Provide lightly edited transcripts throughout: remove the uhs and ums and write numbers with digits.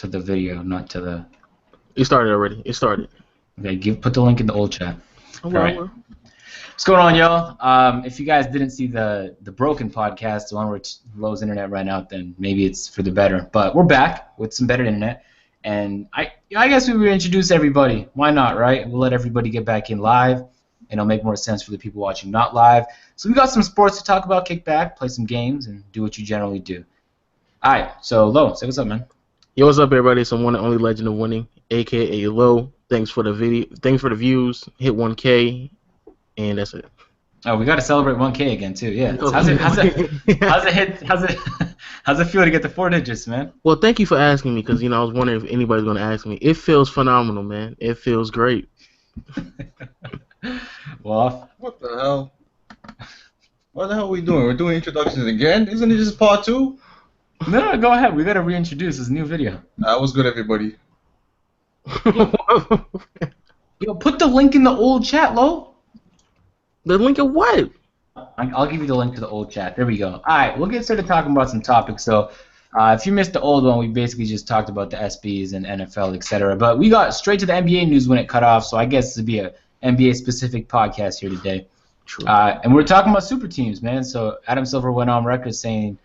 to the video, not to the. It started already. It started. Okay, put the link in the old chat. Oh, All right. well. What's going on, y'all? If you guys didn't see the broken podcast, the one where Lowe's internet ran out, then maybe it's for the better. But we're back with some better internet, and I guess we reintroduce everybody. Why not, right? We'll let everybody get back in live, and it'll make more sense for the people watching not live. So we got some sports to talk about. Kick back, play some games, and do what you generally do. All right. So Lo, say what's up, man. Yo, what's up, everybody? It's the one and only legend of winning, aka Low. Thanks for the video. Thanks for the views. Hit 1K. And that's it. Oh, we got to celebrate 1K again too. Yeah. How's it feel to get the 4 digits, man? Well, thank you for asking me, because I was wondering if anybody's gonna ask me. It feels phenomenal, man. It feels great. Well, what the hell? What the hell are we doing? We're doing introductions again? Isn't it just part 2? No, go ahead. We got to reintroduce this new video. What's good, everybody? Yo, put the link in the old chat, Lo. The link of what? I'll give you the link to the old chat. There we go. All right, we'll get started talking about some topics. So, if you missed the old one, we basically just talked about the SBs and NFL, etc. But we got straight to the NBA news when it cut off. So I guess this would be a NBA-specific podcast here today. True. And we're talking about super teams, man. So Adam Silver went on record saying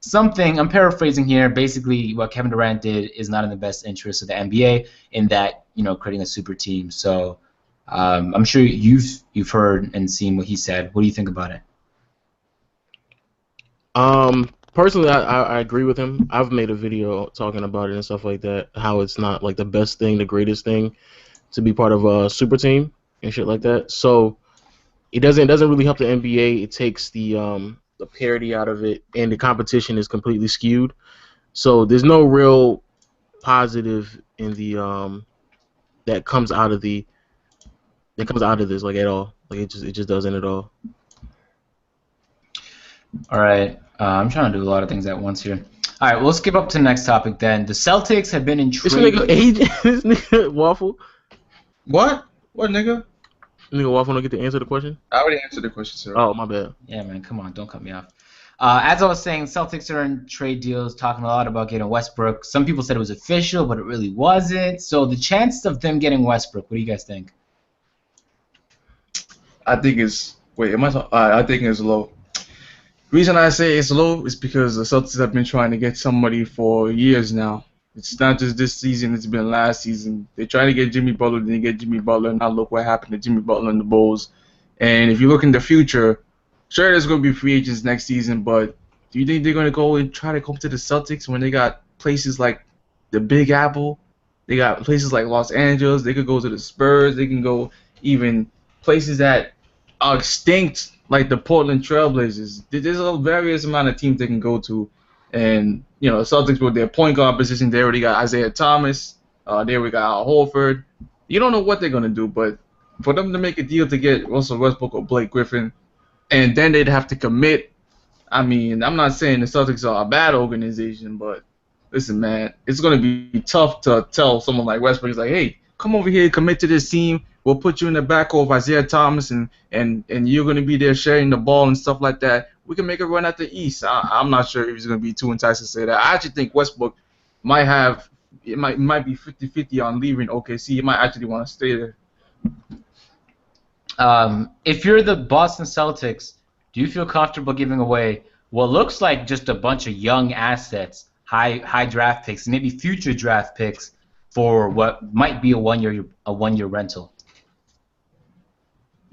something. I'm paraphrasing here. Basically, what Kevin Durant did is not in the best interest of the NBA in that creating a super team. So. I'm sure you've heard and seen what he said. What do you think about it? Personally, I agree with him. I've made a video talking about it and stuff like that. How it's not like the best thing, the greatest thing, to be part of a super team and shit like that. So it doesn't really help the NBA. It takes the parity out of it, and the competition is completely skewed. So there's no real positive in the that comes out of this like at all. Like it just doesn't at all. All right, I'm trying to do a lot of things at once here. All right, we'll skip up to the next topic then. The Celtics have been in trade. This nigga Waffle. What? What, nigga? Nigga Waffle don't get to answer the question? I already answered the question, sir. Oh, my bad. Yeah, man, come on, don't cut me off. As I was saying, Celtics are in trade deals, talking a lot about getting Westbrook. Some people said it was official, but it really wasn't. So the chances of them getting Westbrook, what do you guys think? I think it's I think it's low. Reason I say it's low is because the Celtics have been trying to get somebody for years now. It's not just this season; it's been last season. They're trying to get Jimmy Butler, then they get Jimmy Butler. Now look what happened to Jimmy Butler and the Bulls. And if you look in the future, sure there's going to be free agents next season, but do you think they're going to go and try to come to the Celtics when they got places like the Big Apple? They got places like Los Angeles. They could go to the Spurs. They can go even places that are extinct, like the Portland Trailblazers. There's a various amount of teams they can go to, and the Celtics with their point guard position, they already got Isaiah Thomas. There we got Al Horford. You don't know what they're gonna do, but for them to make a deal to get Russell Westbrook or Blake Griffin, and then they'd have to commit. I mean, I'm not saying the Celtics are a bad organization, but listen, man, it's gonna be tough to tell someone like Westbrook, it's like, hey, come over here, commit to this team. We'll put you in the back of Isaiah Thomas, and you're going to be there sharing the ball and stuff like that. We can make a run at the East. I'm not sure if he's going to be too enticed to say that. I actually think Westbrook might be 50-50 on leaving OKC. He might actually want to stay there. If you're the Boston Celtics, do you feel comfortable giving away what looks like just a bunch of young assets, high draft picks, maybe future draft picks, for what might be a one-year rental?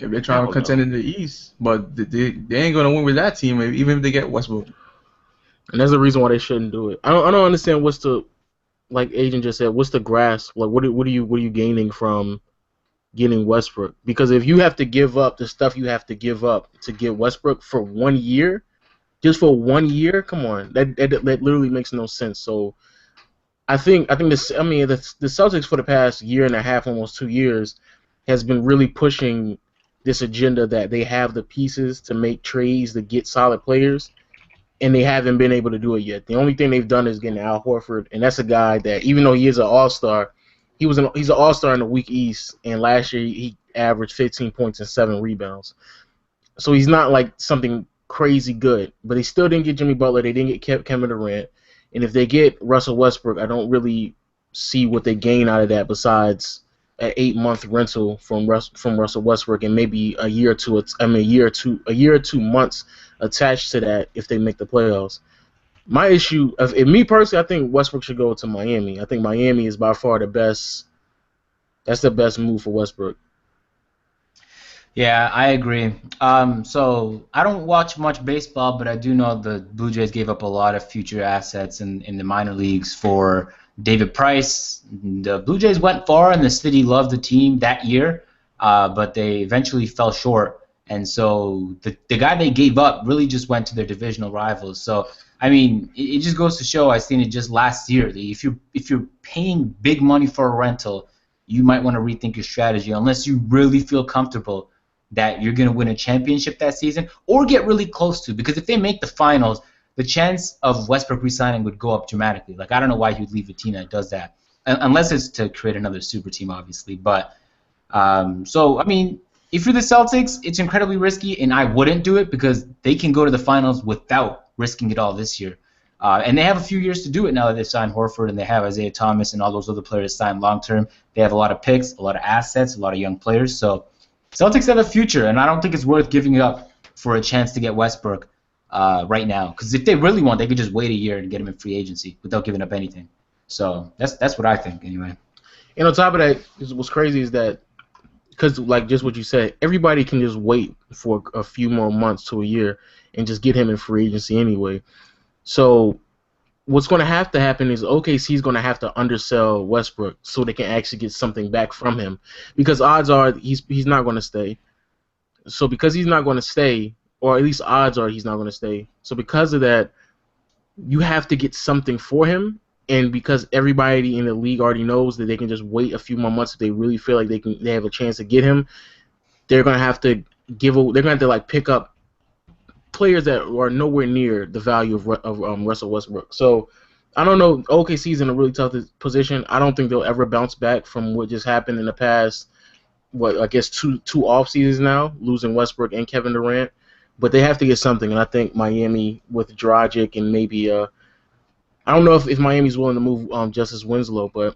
If they're trying to contend in the East, but they ain't gonna win with that team, even if they get Westbrook. And that's the reason why they shouldn't do it. I don't understand what's the, like Agent just said, what's the grasp? Like what are you gaining from getting Westbrook? Because if you have to give up the stuff you have to give up to get Westbrook for 1 year, just for 1 year, come on, that literally makes no sense. So I think the Celtics for the past year and a half, almost 2 years, has been really pushing this agenda that they have the pieces to make trades to get solid players, and they haven't been able to do it yet. The only thing they've done is getting Al Horford, and that's a guy that, even though he is an all-star, he's an all-star in the weak East, and last year he averaged 15 points and 7 rebounds. So he's not like something crazy good, but they still didn't get Jimmy Butler. They didn't get Kevin Durant, and if they get Russell Westbrook, I don't really see what they gain out of that besides an 8-month rental from Russell Westbrook and maybe a year or 2 months attached to that if they make the playoffs. My issue, if me personally, I think Westbrook should go to Miami. I think Miami is by far the best. That's the best move for Westbrook. Yeah, I agree. So I don't watch much baseball, but I do know the Blue Jays gave up a lot of future assets in the minor leagues for David Price. The Blue Jays went far, and the city loved the team that year, but they eventually fell short. And so the guy they gave up really just went to their divisional rivals. So I mean, it just goes to show. I seen it just last year. That if you're paying big money for a rental, you might want to rethink your strategy unless you really feel comfortable that you're going to win a championship that season or get really close to. Because if they make the finals, the chance of Westbrook re-signing would go up dramatically. Like, I don't know why he would leave a team that does that, unless it's to create another super team, obviously. But so, I mean, if you're the Celtics, it's incredibly risky, and I wouldn't do it because they can go to the finals without risking it all this year. And they have a few years to do it now that they've signed Horford and they have Isaiah Thomas and all those other players signed long-term. They have a lot of picks, a lot of assets, a lot of young players. So Celtics have a future, and I don't think it's worth giving up for a chance to get Westbrook right now. Because if they really want, they could just wait a year and get him in free agency without giving up anything. So that's what I think anyway. And on top of that, what's crazy is that because, like, just what you said, everybody can just wait for a few more months to a year and just get him in free agency anyway. So what's going to happen is OKC is going to have to undersell Westbrook so they can actually get something back from him, because odds are he's not going to stay. So because he's not going to stay, or at least odds are he's not going to stay. So because of that, you have to get something for him. And because everybody in the league already knows that they can just wait a few more months if they really feel like they have a chance to get him, they're going to have to like pick up players that are nowhere near the value of Russell Westbrook. So I don't know. OKC's in a really tough position. I don't think they'll ever bounce back from what just happened in the past, I guess two off seasons now, losing Westbrook and Kevin Durant. But they have to get something, and I think Miami with Dragic and maybe I don't know if Miami's willing to move Justice Winslow, but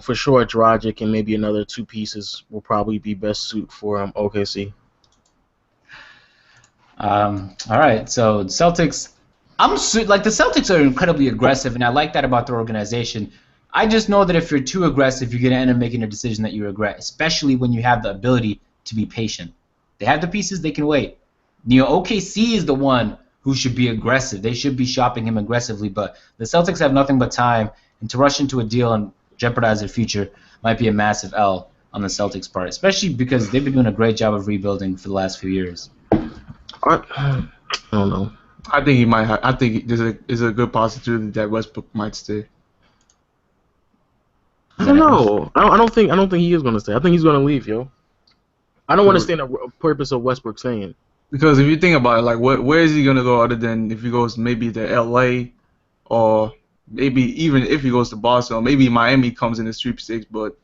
for sure Dragic and maybe another two pieces will probably be best suit for OKC. All right, so the Celtics, the Celtics are incredibly aggressive, and I like that about their organization. I just know that if you're too aggressive, you're going to end up making a decision that you regret, especially when you have the ability to be patient. They have the pieces, they can wait. OKC is the one who should be aggressive. They should be shopping him aggressively, but the Celtics have nothing but time, and to rush into a deal and jeopardize their future might be a massive L on the Celtics' part, especially because they've been doing a great job of rebuilding for the last few years. I don't know. I think he might. I think there's a good possibility that Westbrook might stay. I don't know. I don't think he is going to stay. I think he's going to leave, yo. I don't understand the purpose of Westbrook staying. Because if you think about it, like, where is he going to go other than if he goes maybe to L.A. or maybe even if he goes to Boston, or maybe Miami comes in the sweepstakes, but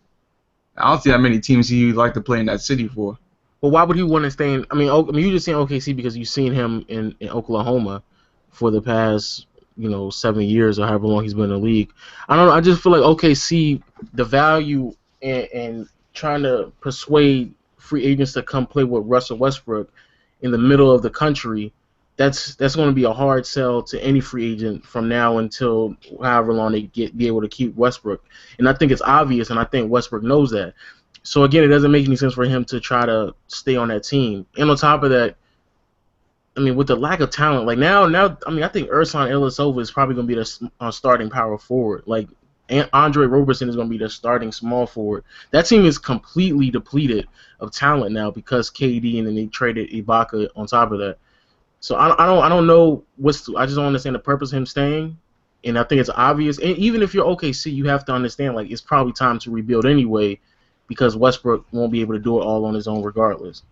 I don't see that many teams he would like to play in that city for. Well, why would he want to stay in? I mean, you just seen OKC because you've seen him in Oklahoma for the past 7 years or however long he's been in the league. I don't know. I just feel like OKC, the value and trying to persuade free agents to come play with Russell Westbrook in the middle of the country, that's going to be a hard sell to any free agent from now until however long they be able to keep Westbrook. And I think it's obvious, and I think Westbrook knows that. So again, it doesn't make any sense for him to try to stay on that team. And on top of that, I mean, with the lack of talent, like now, I mean, I think Ersan Ilyasova is probably going to be the starting power forward. Like Andre Roberson is going to be the starting small forward. That team is completely depleted of talent now because KD, and then they traded Ibaka on top of that. So I don't know I just don't understand the purpose of him staying. And I think it's obvious. And even if you're OKC, you have to understand, like, it's probably time to rebuild anyway, because Westbrook won't be able to do it all on his own regardless.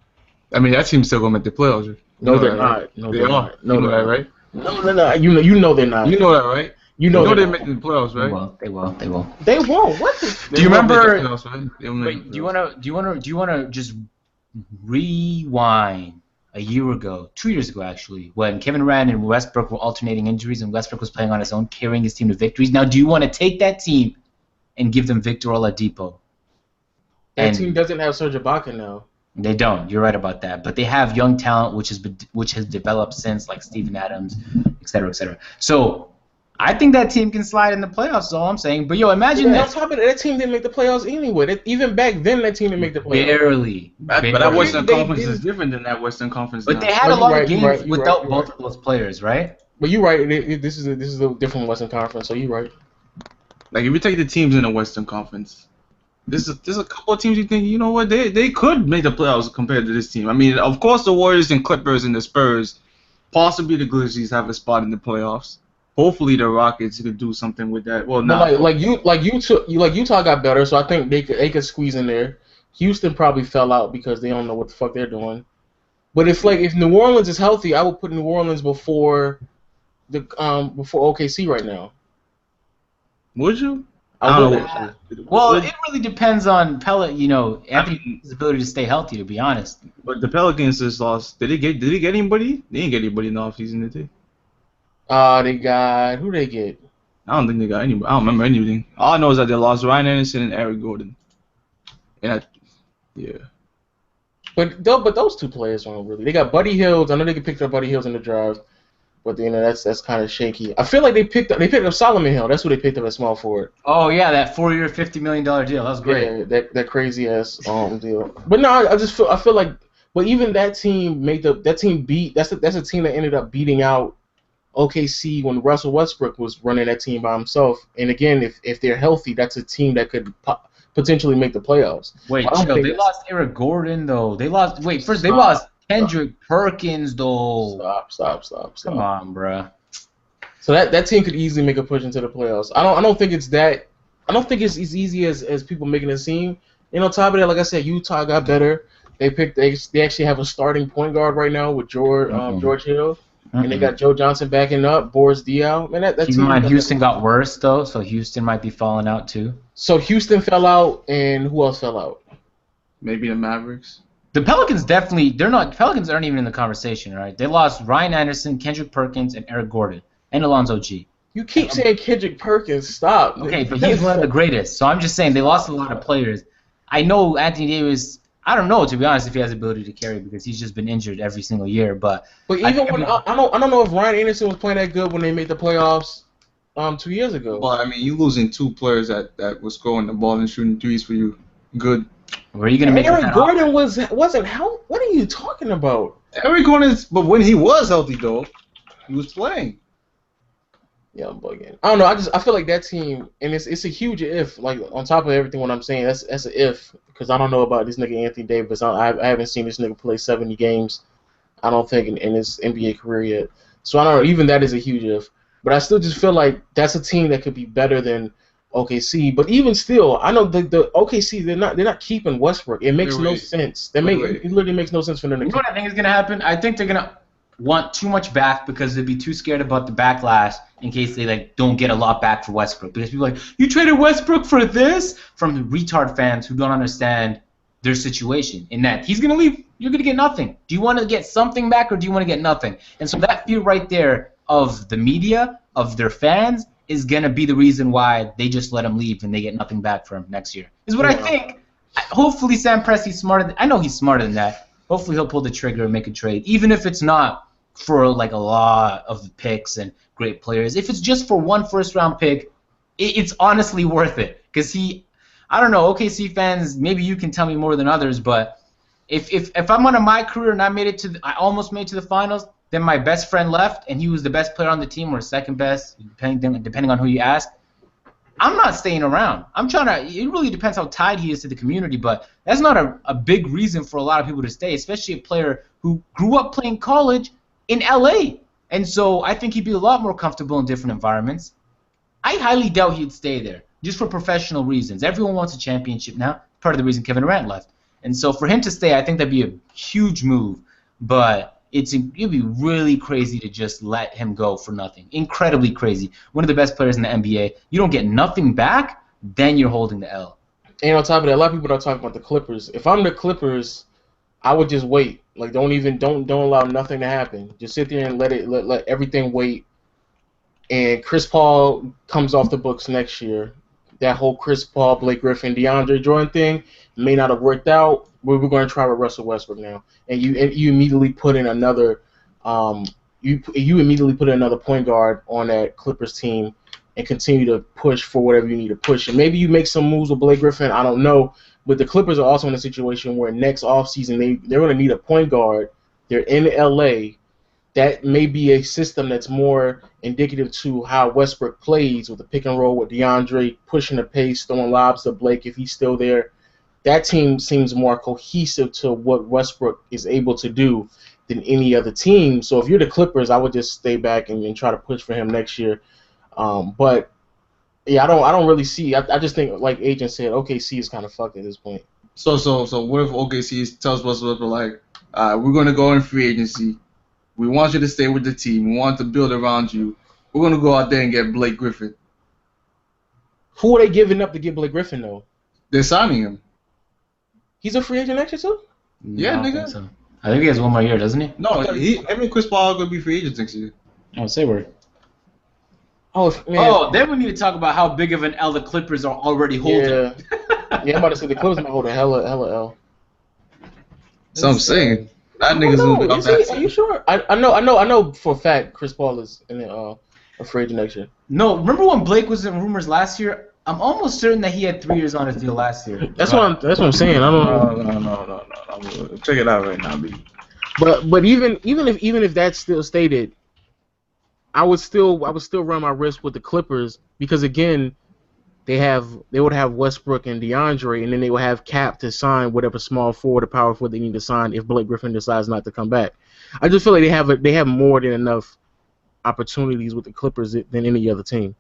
I mean, that team's still going to make the playoffs. Right? No, they're not. Right? No, they're not. No, they're not, right? No, they're not. You know they're not. You know that, right? You know they're making the playoffs, right? They will. They won't. What? Do you remember? Playoffs, right? Wait, do you want to just rewind a year ago, 2 years ago actually, when Kevin Durant and Westbrook were alternating injuries and Westbrook was playing on his own, carrying his team to victories? Now, do you want to take that team and give them Victor Oladipo. That team doesn't have Serge Ibaka now. They don't. You're right about that. But they have young talent, which has developed since, like Steven Adams, et cetera, et cetera. So I think that team can slide in the playoffs. Is all I'm saying. But imagine on top of that team didn't make the playoffs anyway. Even back then, that team didn't make the playoffs. Barely. But that Western Conference is different than that Western Conference. But they had a lot of games without both of those players, right? But you're right. This is a different Western Conference, so you're right. Like if you take the teams in the Western Conference, there's a couple of teams you think, you know what, they could make the playoffs compared to this team. I mean, of course, the Warriors and Clippers and the Spurs, possibly the Grizzlies have a spot in the playoffs. Hopefully, the Rockets could do something with that. Well, no, like Utah got better, so I think they could squeeze in there. Houston probably fell out because they don't know what the fuck they're doing. But if New Orleans is healthy, I would put New Orleans before OKC right now. Would you? I don't know. Well, it really depends on Anthony's ability to stay healthy, to be honest. But the Pelicans just lost. Did they get anybody? They didn't get anybody in the offseason, did they? They got who they get? I don't think they got anybody. I don't remember anything. All I know is that they lost Ryan Anderson and Eric Gordon. Yeah. But those two players aren't really. They got Buddy Hills. I know they picked up Buddy Hills in the draft, but that's kind of shaky. I feel like they picked up Solomon Hill. That's who they picked up at small forward. Oh yeah, that 4-year, $50 million deal. That was great. Yeah, that crazy ass deal. But no, I feel like, but even that team that's a team that ended up beating out OKC when Russell Westbrook was running that team by himself. And again, if they're healthy, that's a team that could potentially make the playoffs. Wait, they lost Eric Gordon though. They lost Kendrick Perkins though. Stop. Come on, bruh. So that team could easily make a push into the playoffs. I don't think it's that. I don't think it's as easy as people making it seem. And on top of that, like I said, Utah got better. They actually have a starting point guard right now with George Hill. And they got Joe Johnson backing up, Boris Diaw. Man, that keep in mind, Houston got worse, though, so Houston might be falling out, too. So Houston fell out, and who else fell out? Maybe the Mavericks. The Pelicans Pelicans aren't even in the conversation, right? They lost Ryan Anderson, Kendrick Perkins, and Eric Gordon, and Alonzo G. You keep saying Kendrick Perkins, stop. Okay, but he's one of the greatest, so I'm just saying they lost a lot of players. I know Anthony Davis... I don't know, to be honest, if he has the ability to carry because he's just been injured every single year. But even I don't know if Ryan Anderson was playing that good when they made the playoffs 2 years ago. Well, I mean, you losing two players that was scoring the ball and shooting threes for you. Good. Where are you gonna make Eric Gordon wasn't healthy. What are you talking about? Eric Gordon, but when he was healthy though, he was playing. Yeah, I'm bugging. I don't know. I feel like that team, and it's a huge if. Like on top of everything, what I'm saying, that's an if because I don't know about this nigga Anthony Davis. I haven't seen this nigga play 70 games. I don't think in his NBA career yet. So I don't know. Even that is a huge if. But I still just feel like that's a team that could be better than OKC. But even still, I know the OKC they're not keeping Westbrook. It makes no sense. It literally makes no sense for them to. You know what I think is gonna happen? I think they're gonna want too much back because they'd be too scared about the backlash in case they don't get a lot back for Westbrook. Because people are like, you traded Westbrook for this? From retard fans who don't understand their situation. In that he's gonna leave, you're gonna get nothing. Do you want to get something back or do you want to get nothing? And so that fear right there of the media, of their fans, is gonna be the reason why they just let him leave and they get nothing back from him next year. Is what I think. Hopefully Sam Presti's smarter. I know he's smarter than that. Hopefully he'll pull the trigger and make a trade, even if it's not for like a lot of picks and great players. If it's just for one first-round pick, it's honestly worth it. Because I don't know, OKC fans, maybe you can tell me more than others, but if I'm on my career and I almost made it to the finals, then my best friend left and he was the best player on the team or second best, depending on who you ask, I'm not staying around. It really depends how tied he is to the community, but that's not a big reason for a lot of people to stay, especially a player who grew up playing college in LA. And so I think he'd be a lot more comfortable in different environments. I highly doubt he'd stay there, just for professional reasons. Everyone wants a championship now. Part of the reason Kevin Durant left. And so for him to stay, I think that'd be a huge move. But it'd be really crazy to just let him go for nothing. Incredibly crazy. One of the best players in the NBA. You don't get nothing back, then you're holding the L. And on top of that, a lot of people don't talk about the Clippers. If I'm the Clippers, I would just wait. Like don't allow nothing to happen. Just sit there and let everything wait. And Chris Paul comes off the books next year. that whole Chris Paul, Blake Griffin, DeAndre Jordan thing may not have worked out. But we're going to try with Russell Westbrook now, and you immediately put in another you immediately put in another point guard on that Clippers team and continue to push for whatever you need to push. And maybe you make some moves with Blake Griffin. I don't know. But the Clippers are also in a situation where next offseason they're going to need a point guard. They're in LA. That may be a system that's more indicative to how Westbrook plays with the pick and roll with DeAndre pushing the pace, throwing lobs to Blake if he's still there. That team seems more cohesive to what Westbrook is able to do than any other team. So if you're the Clippers, I would just stay back and try to push for him next year. But yeah, I don't really see. I just think, like Agent said, OKC is kind of fucked at this point. So what if OKC tells Westbrook, like, we're gonna go in free agency. We want you to stay with the team. We want to build around you. We're gonna go out there and get Blake Griffin. Who are they giving up to get Blake Griffin though? They're signing him. He's a free agent next year too? Yeah, I don't nigga. think so. I think he has one more year, doesn't he? No, him and Chris Paul are gonna be free agents next year. Oh, say word. Oh, man. Oh, then we need to talk about how big of an L the Clippers are already holding. Yeah, I'm about to say the Clippers might hold a hella L. So I'm saying that nigga's No, gonna be up is he? that. Are you sure? I know for a fact Chris Paul is in a free agent next year. No, remember when Blake was in rumors last year? I'm almost certain that he had 3 years on his deal last year. That's what I'm saying. I don't know. No. Check it out right now, B. But even if that's still stated, I would still run my risk with the Clippers because again, they would have Westbrook and DeAndre, and then they would have cap to sign whatever small forward or power forward they need to sign if Blake Griffin decides not to come back. I just feel like they have more than enough opportunities with the Clippers than any other team.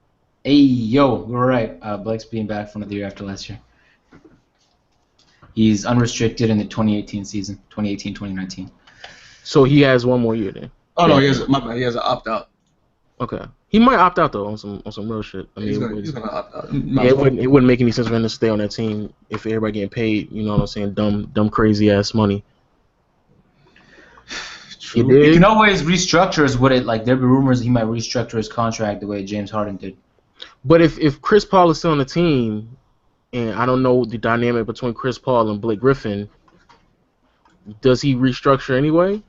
Hey, yo, we're right. Blake's being back for another year after last year. He's unrestricted in the 2018 season, 2018-2019. So he has one more year then. Oh no, he has an opt out. Okay, he might opt out though on some real shit. I mean, He's gonna opt out. yeah, it wouldn't make any sense for him to stay on that team if everybody getting paid. You know what I'm saying? Dumb, crazy ass money. He can always restructure his what it like. There be rumors he might restructure his contract the way James Harden did. But if Chris Paul is still on the team, and I don't know the dynamic between Chris Paul and Blake Griffin, does he restructure anyway?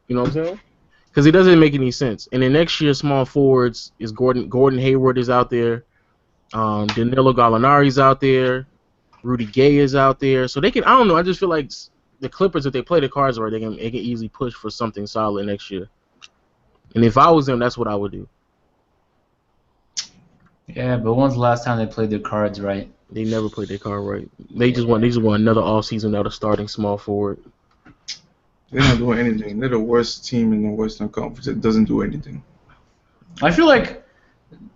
You know what I'm saying? Because it doesn't make any sense. And then next year, small forwards is Gordon Hayward is out there, Danilo Gallinari's out there, Rudy Gay is out there. So they can. I don't know. I just feel like the Clippers, if they play the cards right, they can easily push for something solid next year. And if I was them, that's what I would do. Yeah, but when's the last time they played their cards right? They never played their card right. They just want another offseason without a starting small forward. They're not doing anything. They're the worst team in the Western Conference that doesn't do anything. I feel like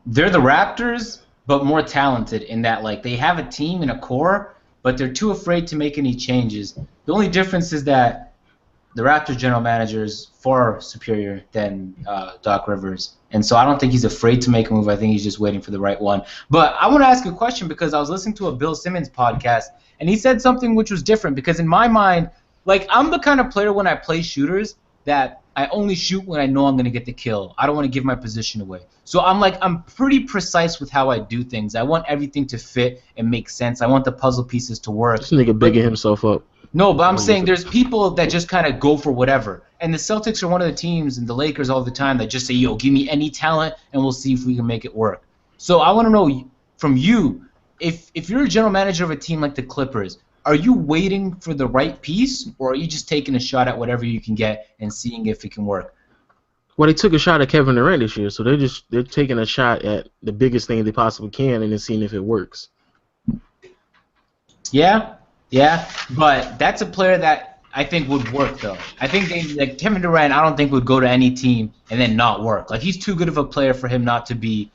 they're the Raptors, but more talented in that like they have a team and a core, but they're too afraid to make any changes. The only difference is that the Raptors general manager is far superior than Doc Rivers. And so I don't think he's afraid to make a move. I think he's just waiting for the right one. But I want to ask a question because I was listening to a Bill Simmons podcast, and he said something which was different because in my mind, like I'm the kind of player when I play shooters that I only shoot when I know I'm going to get the kill. I don't want to give my position away. So I'm pretty precise with how I do things. I want everything to fit and make sense. I want the puzzle pieces to work. This nigga bigging himself up. No, but I'm saying there's people that just kind of go for whatever. And the Celtics are one of the teams, and the Lakers all the time, that just say, yo, give me any talent, and we'll see if we can make it work. So I want to know from you, if you're a general manager of a team like the Clippers, are you waiting for the right piece, or are you just taking a shot at whatever you can get and seeing if it can work? Well, they took a shot at Kevin Durant this year, so they're taking a shot at the biggest thing they possibly can and then seeing if it works. Yeah, but that's a player that I think would work, though. I think like Kevin Durant, I don't think would go to any team and then not work. Like, he's too good of a player for him not to be.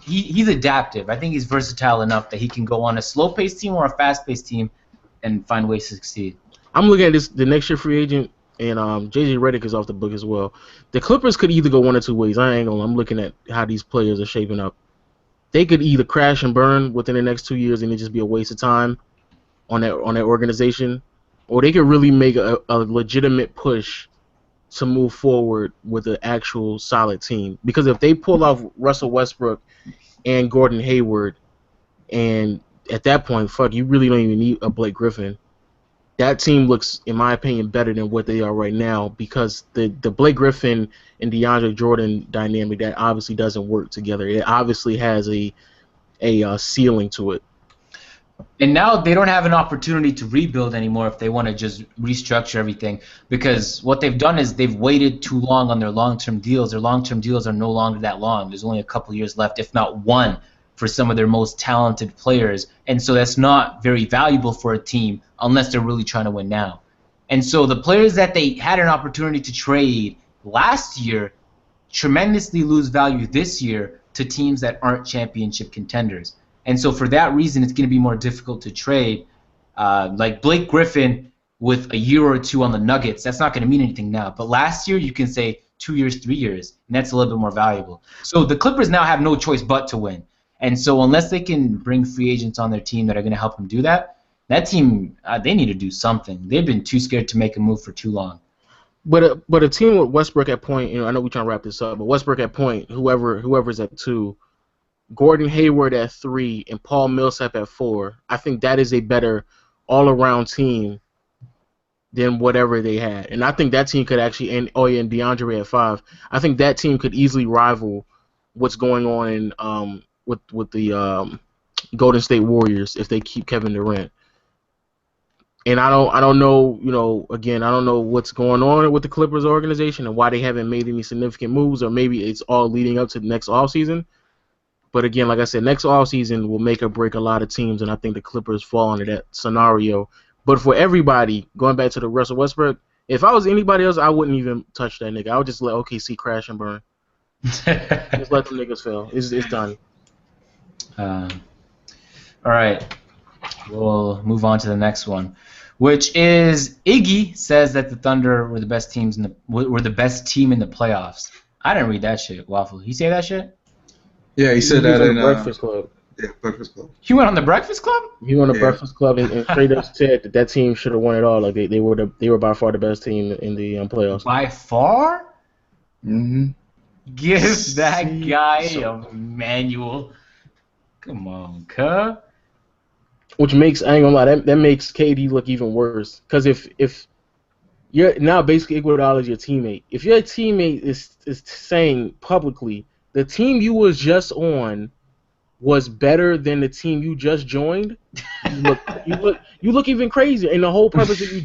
He's adaptive. I think he's versatile enough that he can go on a slow-paced team or a fast-paced team and find ways to succeed. I'm looking at the next year free agent, and JJ Redick is off the book as well. The Clippers could either go one or two ways. I'm looking at how these players are shaping up. They could either crash and burn within the next 2 years and it just be a waste of time on that organization, or they could really make a legitimate push to move forward with an actual solid team. Because if they pull off Russell Westbrook and Gordon Hayward And at that point, fuck, you really don't even need a Blake Griffin. That team looks, in my opinion, better than what they are right now because the Blake Griffin and DeAndre Jordan dynamic that obviously doesn't work together. It obviously has a ceiling to it. And now they don't have an opportunity to rebuild anymore if they want to just restructure everything, because what they've done is they've waited too long on their long-term deals. Their long-term deals are no longer that long. There's only a couple years left, if not one, for some of their most talented players. And so that's not very valuable for a team unless they're really trying to win now. And so the players that they had an opportunity to trade last year tremendously lose value this year to teams that aren't championship contenders. And so for that reason, it's going to be more difficult to trade. Like Blake Griffin with a year or two on the Nuggets, that's not going to mean anything now. But last year, you can say 2 years, 3 years, and that's a little bit more valuable. So the Clippers now have no choice but to win. And so unless they can bring free agents on their team that are going to help them do that, that team, they need to do something. They've been too scared to make a move for too long. But a team with Westbrook at point, I know we're trying to wrap this up, but Westbrook at point, whoever's at 2, Gordon Hayward at 3, and Paul Millsap at 4, I think that is a better all-around team than whatever they had. And I think that team could actually, and DeAndre at 5, I think that team could easily rival what's going on with the Golden State Warriors if they keep Kevin Durant. And I don't know, again, I don't know what's going on with the Clippers organization and why they haven't made any significant moves, or maybe it's all leading up to the next offseason. But again, like I said, next offseason will make or break a lot of teams, and I think the Clippers fall into that scenario. But for everybody, going back to the Russell Westbrook, if I was anybody else, I wouldn't even touch that nigga. I would just let OKC crash and burn. Just let them niggas fail. It's done. All right. We'll move on to the next one, which is Iggy says that the Thunder were the best team in the playoffs. I didn't read that shit, Waffle. He say that shit? Yeah, he said that in Breakfast Club. Yeah, Breakfast Club. He went on the Breakfast Club? He went on the Breakfast Club and straight up said that team should have won it all. Like they were by far the best team in the playoffs. By far? Mm-hmm. Give that guy a manual. Come on, cuh. Which makes, I ain't gonna lie, that makes KD look even worse. Because if you're now basically Iguodala is your teammate. If your teammate is saying publicly the team you was just on was better than the team you just joined, you look even crazier. And the whole purpose of you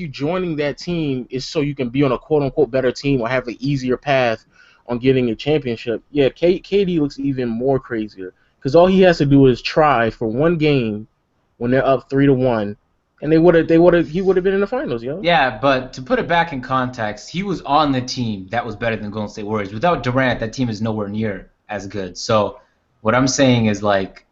joining that team is so you can be on a quote unquote better team or have an easier path on getting a championship. Yeah, KD looks even more crazier because all he has to do is try for one game when they're up 3-1, and he would have been in the finals, yo. Yeah, but to put it back in context, he was on the team that was better than Golden State Warriors. Without Durant, that team is nowhere near as good. So what I'm saying is, like,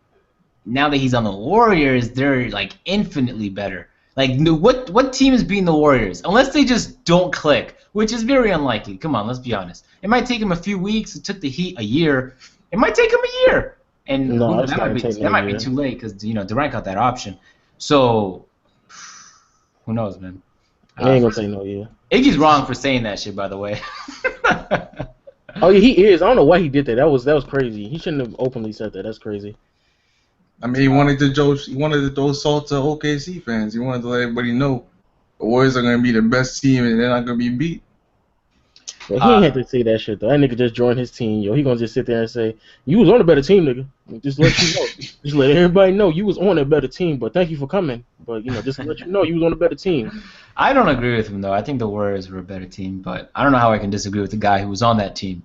now that he's on the Warriors, they're like infinitely better. Like, what team is beating the Warriors? Unless they just don't click, which is very unlikely. Come on, let's be honest. It might take him a few weeks. It took the Heat a year. It might take him a year. And that might be too late because Durant got that option. So who knows, man? I ain't gonna say no, yeah. Iggy's wrong for saying that shit, by the way. Oh yeah, he is. I don't know why he did that. That was crazy. He shouldn't have openly said that. That's crazy. I mean, he wanted to throw salt to OKC fans. He wanted to let everybody know the Warriors are gonna be the best team and they're not gonna be beat. Well, he ain't have to say that shit though. That nigga just joined his team, yo. He gonna just sit there and say, "You was on a better team, nigga." Just let you know. Just let everybody know you was on a better team. But thank you for coming. But just to let you know you was on a better team. I don't agree with him though. I think the Warriors were a better team, but I don't know how I can disagree with the guy who was on that team.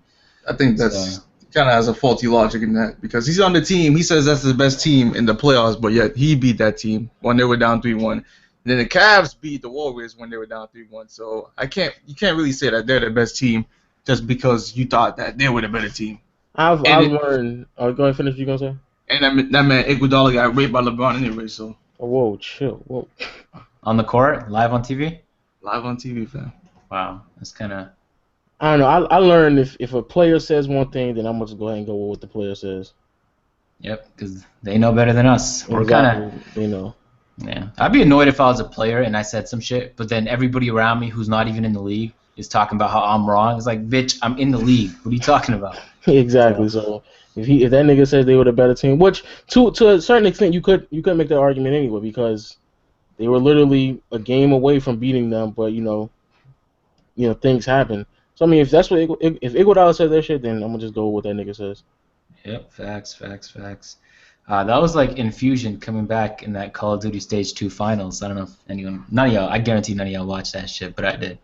I think that's kind of has a faulty logic in that because he's on the team. He says that's the best team in the playoffs, but yet he beat that team when they were down 3-1. And then the Cavs beat the Warriors when they were down 3-1. So you can't really say that they're the best team just because you thought that they were the better team. I've learned. Go ahead and finish what you gonna say. And that man Iguodala got raped by LeBron anyway. So. Oh, whoa, chill, whoa. On the court, live on TV. Live on TV, fam. Wow, that's kind of. I don't know. I learned if a player says one thing, then I'm going to go ahead and go with what the player says. Yep, because they know better than us. We're kind of, they know. Yeah, I'd be annoyed if I was a player and I said some shit, but then everybody around me who's not even in the league is talking about how I'm wrong. It's like, bitch, I'm in the league. What are you talking about? Exactly. So if that nigga says they were the better team, which to a certain extent you could make that argument anyway because they were literally a game away from beating them, but things happen. So I mean, if that's what if Iguodala says that shit, then I'm gonna just go with what that nigga says. Yep, facts. That was like Infusion coming back in that Call of Duty Stage 2 finals. I don't know if none of y'all, I guarantee none of y'all watched that shit, but I did.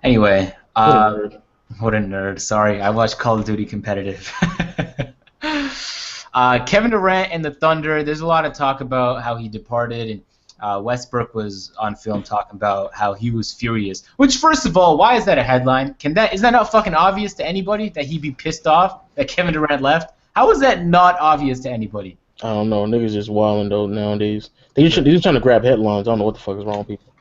Anyway, what a nerd. Sorry, I watched Call of Duty competitive. Kevin Durant and the Thunder, there's a lot of talk about how he departed, and Westbrook was on film talking about how he was furious. Which, first of all, why is that a headline? Is that not fucking obvious to anybody that he'd be pissed off that Kevin Durant left? How is that not obvious to anybody? I don't know. Niggas just wilding though nowadays. They just trying to grab headlines. I don't know what the fuck is wrong with people.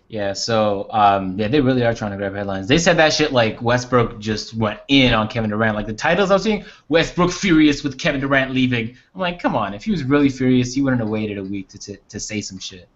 Yeah, so they really are trying to grab headlines. They said that shit like Westbrook just went in on Kevin Durant. Like the titles I was seeing, Westbrook furious with Kevin Durant leaving. I'm like, come on, if he was really furious, he wouldn't have waited a week to say some shit.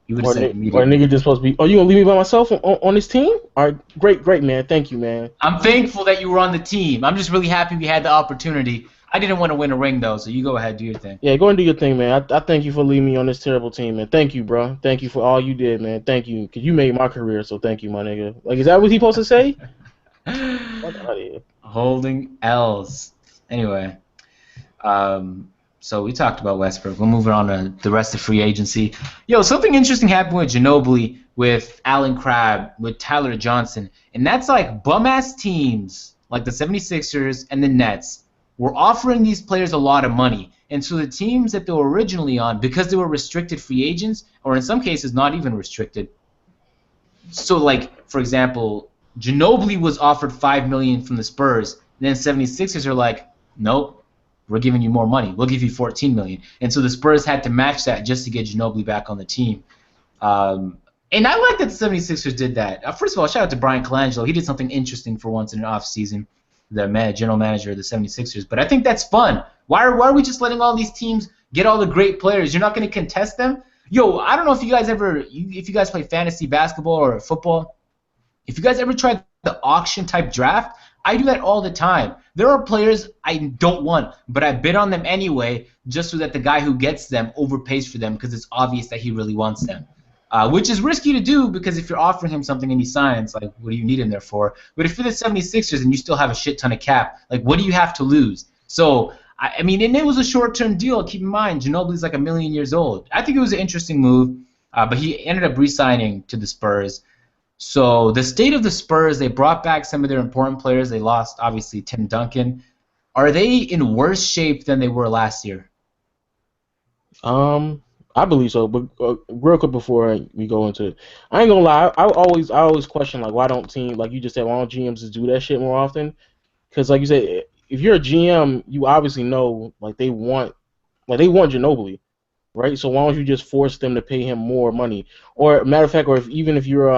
He would have said immediately. Or nigga just supposed to be, oh, you gonna leave me by myself on this team? All right, great, man. Thank you, man. I'm thankful that you were on the team. I'm just really happy we had the opportunity. I didn't want to win a ring, though, so you go ahead, do your thing. Yeah, go and do your thing, man. I thank you for leaving me on this terrible team, man. Thank you, bro. Thank you for all you did, man. Thank you, because you made my career, so thank you, my nigga. Like, is that what he supposed to say? Fuck out of here. Holding L's. Anyway, so we talked about Westbrook. We'll move on to the rest of free agency. Yo, something interesting happened with Ginobili, with Allen Crabbe, with Tyler Johnson, and that's like bum-ass teams like the 76ers and the Nets were offering these players a lot of money. And so the teams that they were originally on, because they were restricted free agents, or in some cases not even restricted. So, like, for example, Ginobili was offered $5 million from the Spurs, and then 76ers are like, nope, we're giving you more money. We'll give you $14 million. And so the Spurs had to match that just to get Ginobili back on the team. And I like that the 76ers did that. First of all, shout out to Brian Colangelo. He did something interesting for once in an offseason. The general manager of the 76ers. But I think that's fun. Why are we just letting all these teams get all the great players? You're not going to contest them? Yo, I don't know if you guys play fantasy basketball or football. If you guys ever tried the auction type draft, I do that all the time. There are players I don't want, but I bid on them anyway just so that the guy who gets them overpays for them because it's obvious that he really wants them. Which is risky to do because if you're offering him something and he signs, like, what do you need him there for? But if you're the 76ers and you still have a shit ton of cap, like, what do you have to lose? So, I mean, and it was a short-term deal. Keep in mind, Ginobili's like 1 million years old. I think it was an interesting move, but he ended up re-signing to the Spurs. So the state of the Spurs, they brought back some of their important players. They lost, obviously, Tim Duncan. Are they in worse shape than they were last year? I believe so, but real quick before we go into it, I ain't gonna lie. I always question like why don't teams like you just said why don't GMs just do that shit more often? Because like you said, if you're a GM, you obviously know like they want Ginobili, right? So why don't you just force them to pay him more money? Or matter of fact, or even if you're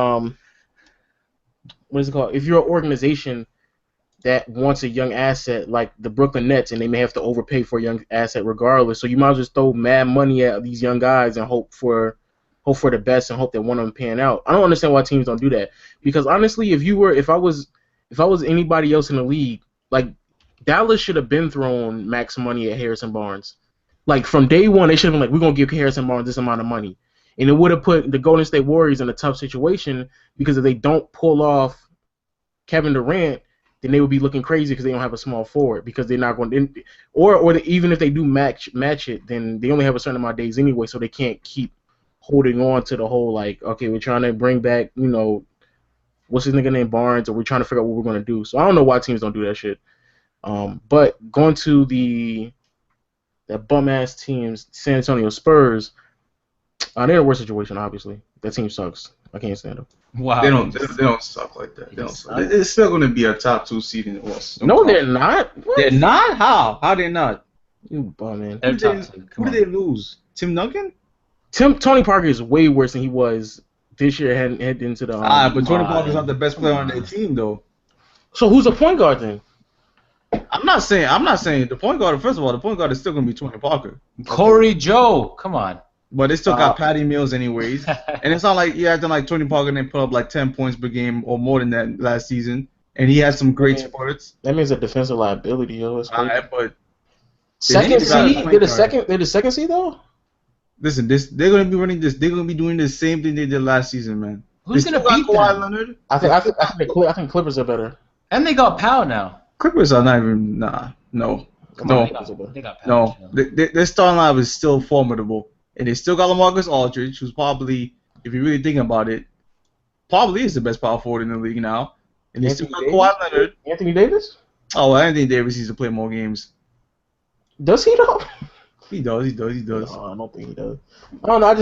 what is it called? If you're an organization that wants a young asset like the Brooklyn Nets, and they may have to overpay for a young asset regardless. So you might as well just throw mad money at these young guys and hope for the best and hope that one of them pan out. I don't understand why teams don't do that because honestly, if I was anybody else in the league, like Dallas should have been thrown max money at Harrison Barnes. Like from day one, they should have been like, we're gonna give Harrison Barnes this amount of money, and it would have put the Golden State Warriors in a tough situation because if they don't pull off Kevin Durant, then they would be looking crazy because they don't have a small forward because they're not going to, even if they do match it, then they only have a certain amount of days anyway, so they can't keep holding on to the whole like, okay, we're trying to bring back, what's his nigga named Barnes, or we're trying to figure out what we're going to do. So I don't know why teams don't do that shit. But going to that bum ass teams, San Antonio Spurs, they're in a worse situation. Obviously, that team sucks. I can't stand them. Wow. They don't suck like that. They don't suck. It's still going to be a top 2 seed in the West. No, they're not. What? They're not? How? How they not? You bum, man. Who did they lose? Tim Duncan? Tony Parker is way worse than he was this year heading into the. But Tony Parker's not the best player on their team, though. So who's the point guard then? I'm not saying the point guard. First of all, the point guard is still going to be Tony Parker. Corey Joe, come on. But they still got Patty Mills anyways. And it's not like you acting like Tony Parker didn't put up like 10 points per game or more than that last season. And he had some great spurts. That means a defensive liability, yo. It's crazy. But second seed? They're the second seed though? listen, they're gonna be running this. They're gonna be doing the same thing they did last season, man. Who's gonna beat Kawhi them? Leonard. I think Clippers are better. And they got Powell now. Clippers are not even no. They got Powell. Their starting line is still formidable, and they still got LaMarcus Aldridge, who's probably, if you really think about it, probably is the best power forward in the league now. And they still got Kawhi Leonard. Anthony Davis? Oh, Anthony Davis needs to play more games. Does he though? He does. No, I don't think he does. I don't know. I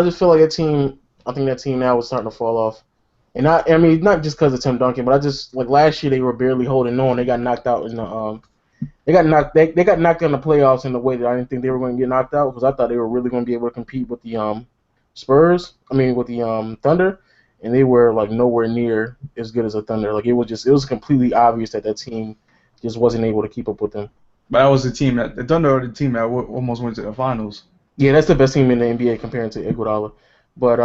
just feel like that team. I think that team now is starting to fall off. And I mean, not just because of Tim Duncan, but I just like last year they were barely holding on. They got knocked out in the they got knocked out in the playoffs in a way that I didn't think they were going to get knocked out because I thought they were really going to be able to compete with the Spurs. I mean, with the Thunder, and they were like nowhere near as good as the Thunder. Like it was completely obvious that team just wasn't able to keep up with them. But that was the team the Thunder are the team that almost went to the finals. Yeah, that's the best team in the NBA comparing to Iguodala. But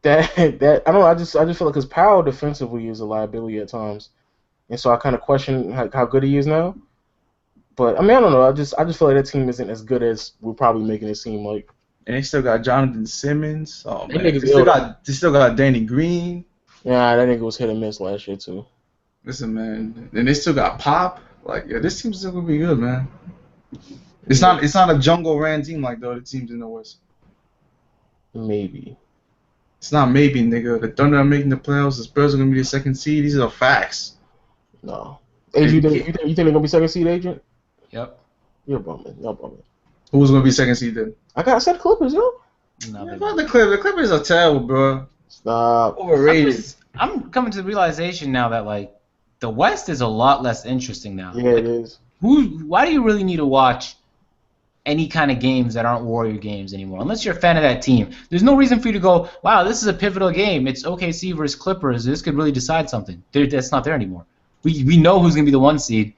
that I don't know. I just feel like because Powell defensively is a liability at times, and so I kind of question how good he is now. But I mean, I don't know. I just feel like that team isn't as good as we're probably making it seem like. And they still got Jonathan Simmons. Oh man, They still got Danny Green. Yeah, that nigga was hit and miss last year too. Listen, man, and they still got Pop. Like, yeah, this team's still gonna be good, man. It's not a jungle ran team like the other teams in the West. Maybe. It's not maybe, nigga. The Thunder are making the playoffs. The Spurs are gonna be the second seed. These are facts. No. Agent, you think they're gonna be second seed, Agent? Yep. You're bumming. You're bumming. Who's gonna be second seed then? I said Clippers, yo. No, Yeah, the Clippers. The Clippers are terrible, bro. Stop. Overrated. I'm coming to the realization now that like the West is a lot less interesting now. Yeah, it is. Why do you really need to watch any kind of games that aren't Warrior games anymore? Unless you're a fan of that team, there's no reason for you to go, wow, this is a pivotal game. It's OKC versus Clippers. This could really decide something. That's not there anymore. We know who's gonna be the one seed,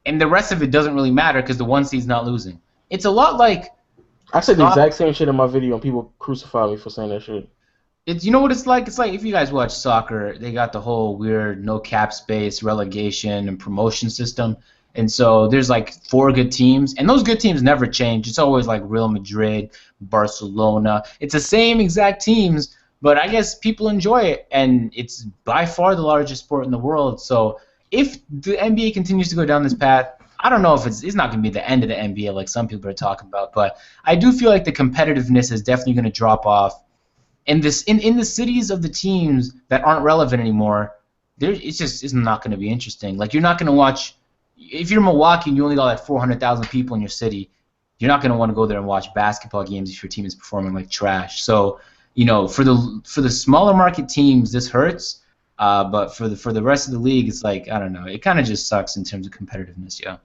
and the rest of it doesn't really matter because the one seed's not losing. It's a lot like I said the exact same shit in my video, and people crucify me for saying that shit. You know what it's like? It's like if you guys watch soccer, they got the whole weird no cap space, relegation, and promotion system. And so there's like 4 good teams, and those good teams never change. It's always like Real Madrid, Barcelona. It's the same exact teams, but I guess people enjoy it, and it's by far the largest sport in the world. So if the NBA continues to go down this path, I don't know if it's not going to be the end of the NBA like some people are talking about, but I do feel like the competitiveness is definitely going to drop off. And in the cities of the teams that aren't relevant anymore, it's not going to be interesting. Like you're not going to watch. If you're Milwaukee and you only got like 400,000 people in your city, you're not going to want to go there and watch basketball games if your team is performing like trash. So, for the smaller market teams, this hurts. But for the rest of the league, it's like I don't know. It kind of just sucks in terms of competitiveness. Yeah.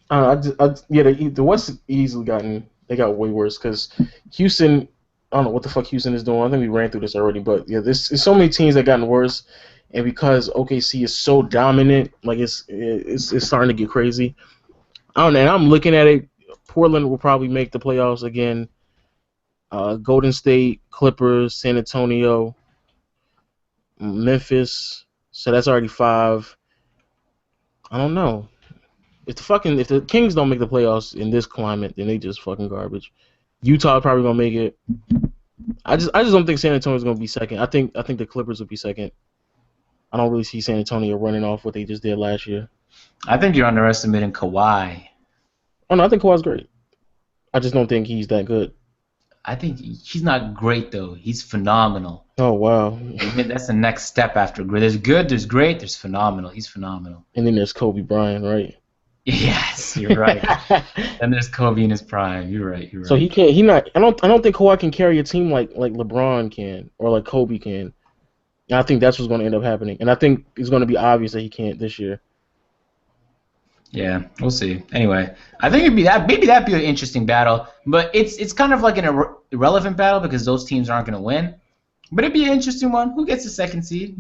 The West easily they got way worse because Houston. I don't know what the fuck Houston is doing. I think we ran through this already, but yeah, there's so many teams that gotten worse. And because OKC is so dominant, like it's starting to get crazy. I don't know. And I'm looking at it. Portland will probably make the playoffs again. Golden State, Clippers, San Antonio, Memphis. So that's already 5. I don't know. If the Kings don't make the playoffs in this climate, then they just fucking garbage. Utah probably gonna make it. I just don't think San Antonio's gonna be second. I think the Clippers will be second. I don't really see San Antonio running off what they just did last year. I think you're underestimating Kawhi. Oh no, I think Kawhi's great. I just don't think he's that good. I think he's not great though. He's phenomenal. Oh wow. That's the next step after great. There's good, there's great, there's phenomenal. He's phenomenal. And then there's Kobe Bryant, right? Yes, you're right. And there's Kobe in his prime. You're right. So he can't. I don't think Kawhi can carry a team like LeBron can or like Kobe can. And I think that's what's going to end up happening. And I think it's going to be obvious that he can't this year. Yeah, we'll see. Anyway, I think maybe that'd be an interesting battle, but it's kind of like an irrelevant battle because those teams aren't going to win. But it'd be an interesting one. Who gets the second seed?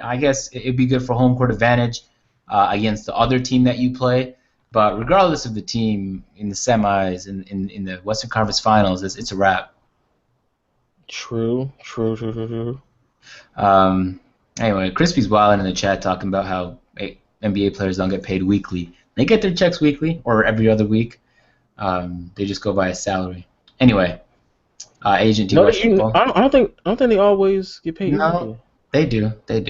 I guess it'd be good for home court advantage against the other team that you play. But regardless of the team in the semis, in the Western Conference Finals, it's a wrap. True. Anyway, Crispy's wilding in the chat talking about how NBA players don't get paid weekly. They get their checks weekly or every other week. They just go by a salary. Anyway, agent, do you watch football? I don't think they always get paid. No, they do. No, they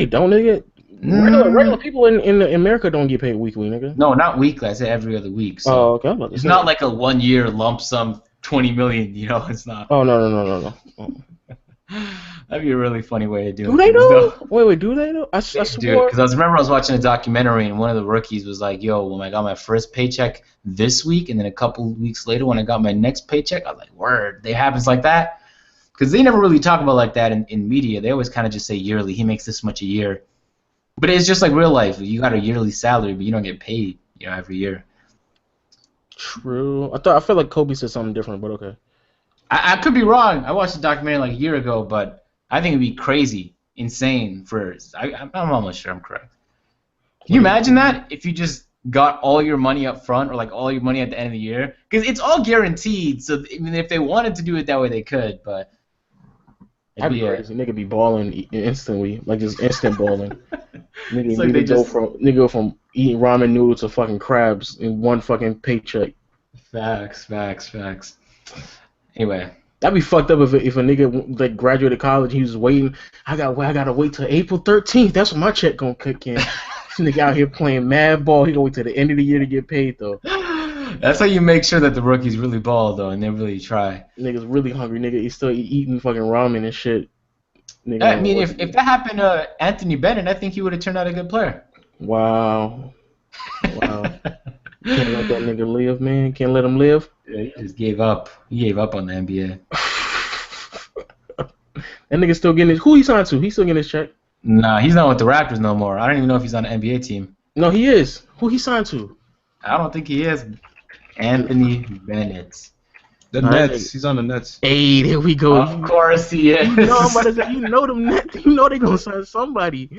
don't. They get regular people in America don't get paid weekly, nigga. No, not weekly. I said every other week. So okay. It's not like a 1 year lump sum $20 million. You know, it's not. Oh no. That'd be a really funny way of doing it. Do they know? Wait, do they know? I swore. Because I was watching a documentary and one of the rookies was like, "Yo, when I got my first paycheck this week, and then a couple weeks later when I got my next paycheck, I was like, word, it happens like that." Because they never really talk about like that in media. They always kind of just say yearly. He makes this much a year. But it's just like real life. You got a yearly salary, but you don't get paid, every year. True. I feel like Kobe said something different, but okay. I could be wrong. I watched the documentary like a year ago, but I think it'd be crazy, insane for. I'm almost sure I'm correct. Can you imagine that if you just got all your money up front or like all your money at the end of the year? Because it's all guaranteed. So I mean, if they wanted to do it that way, they could. But that'd be crazy. Nigga be balling instantly, like just instant balling. Nigga go from eating ramen noodles to fucking crabs in one fucking paycheck. Facts. Anyway, that'd be fucked up if a nigga like graduated college, he was waiting. I gotta wait till April 13th. That's when my check gonna kick in. Nigga out here playing mad ball. He gonna wait till the end of the year to get paid though. That's how you make sure that the rookies really ball though, and they really try. Nigga's really hungry. Nigga, he's still eating fucking ramen and shit. Nigga, I mean, if that happened to Anthony Bennett, I think he would have turned out a good player. Wow. Can't let that nigga live, man. Can't let him live. Yeah, he just gave up. He gave up on the NBA. That nigga still getting his. Who he signed to? He still getting his check. Nah, he's not with the Raptors no more. I don't even know if he's on an NBA team. No, he is. Who he signed to? I don't think he is. Anthony Bennett. The Nets. He's on the Nets. Hey, there we go. Of course he is. You know them Nets. You know they gonna sign somebody.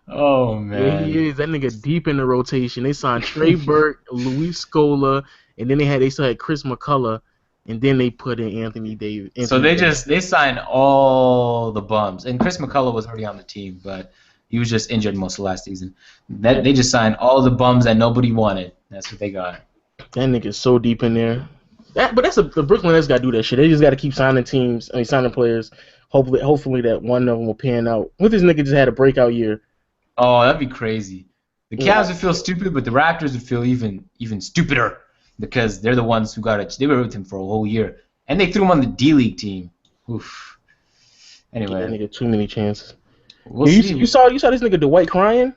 Oh man. Yeah, he is. That nigga deep in the rotation. They signed Trey Burke, Luis Scola, and then they still had Chris McCullough, and then they put in Anthony Davis. So they signed all the bums, and Chris McCullough was already on the team, but he was just injured most of last season. They just signed all the bums that nobody wanted. That's what they got. That nigga's so deep in there. But that's the Brooklyn Nets gotta do that shit. They just gotta keep signing signing players. Hopefully that one of them will pan out. What this nigga just had a breakout year. Oh, that'd be crazy. The Cavs would feel stupid, but the Raptors would feel even stupider because they're the ones who got it. They were with him for a whole year, and they threw him on the D League team. Oof. Anyway, that nigga too many chances. You saw this nigga Dwight crying?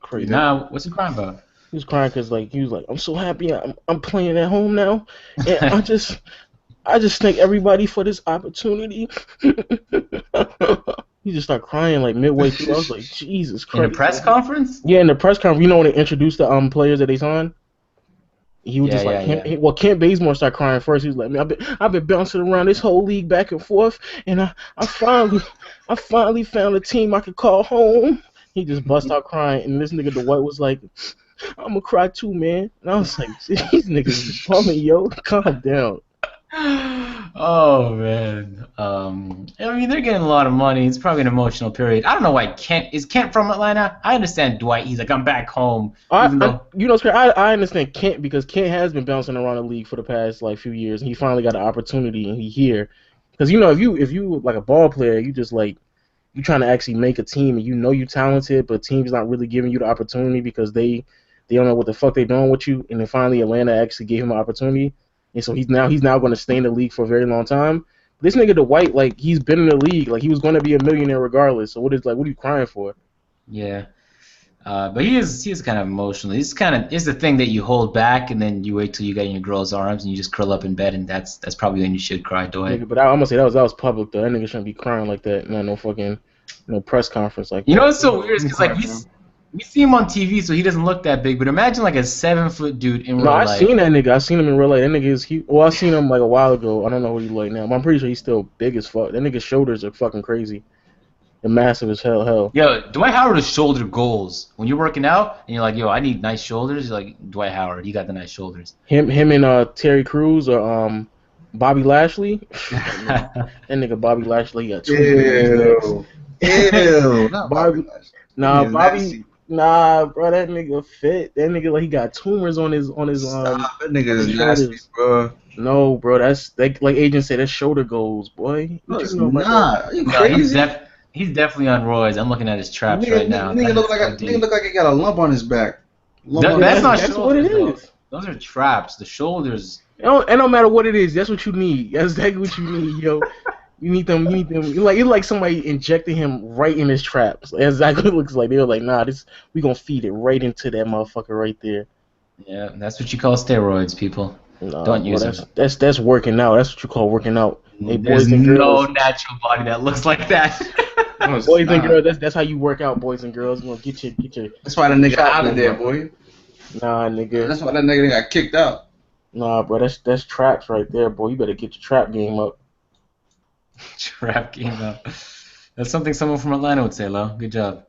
Crazy. Nah, what's he crying about? He was crying because he was like, I'm so happy I'm playing at home now, and I just thank everybody for this opportunity. He just started crying like midway through. I was like, Jesus Christ. In the press conference? Yeah, in the press conference. You know when they introduced the players that they signed? He was Kent Bazemore started crying first. He was like, man, I've been bouncing around this whole league back and forth, and I finally found a team I could call home. He just bust out crying, and this nigga Dwight was like, I'm gonna cry too, man. And I was like, these niggas is bumming, yo. Calm down. Oh man. I mean, they're getting a lot of money. It's probably an emotional period. I don't know why is Kent from Atlanta? I understand Dwight. He's like, I'm back home. I understand Kent because Kent has been bouncing around the league for the past few years, and he finally got an opportunity, and he here. Because if you like a ball player, you just you trying to actually make a team, and you're talented, but team's not really giving you the opportunity because they don't know what the fuck they're doing with you, and then finally Atlanta actually gave him an opportunity. And so he's now going to stay in the league for a very long time. This nigga Dwight, he's been in the league, he was going to be a millionaire regardless. So what are you crying for? Yeah, but he is kind of emotional. It's the thing that you hold back and then you wait till you get in your girl's arms and you just curl up in bed, and that's probably when you should cry, Dwight. Nigga, but I'm gonna say that was public though. That nigga shouldn't be crying like that. No fucking press conference like that. You know what's so weird? Because we see him on TV, so he doesn't look that big. But imagine a 7-foot dude in real life. No, I seen that nigga. I seen him in real life. That nigga is huge. Well, I seen him a while ago. I don't know what he's like now, but I'm pretty sure he's still big as fuck. That nigga's shoulders are fucking crazy. the massive as hell. Yo, Dwight Howard is shoulder goals. When you're working out and you're like, yo, I need nice shoulders, you're like, Dwight Howard, you got the nice shoulders. Him and Terry Crews or Bobby Lashley. That nigga Bobby Lashley got two. Ew. Not Bobby. Nah, Bobby. Nah, bro, that nigga fit. That nigga like he got tumors on his Stop. That nigga is nasty, bro. No, bro, that's like Agent said, that's shoulder goals, boy. No, it's know about not. Are you crazy? He's definitely on roids. I'm looking at his traps right now. Nigga look like he got a lump on his back. That's what it is. Those are traps. The shoulders. It don't matter what it is. That's what you need. That's exactly what you need, yo. You need them. It's like somebody injected him right in his traps. That's exactly what it looks like. They were like, nah, we gonna feed it right into that motherfucker right there. Yeah, that's what you call steroids, people. Nah, don't use it. That's working out. That's what you call working out. Hey, There's no natural body that looks like that. Boys and girls, that's how you work out, boys and girls. You gonna get your. That's why the nigga out of there, boy. Nah, nigga. That's why that nigga got kicked out. Nah, bro, that's traps right there, boy. You better get your trap game up. Trap game up. That's something someone from Atlanta would say, Lo. Good job.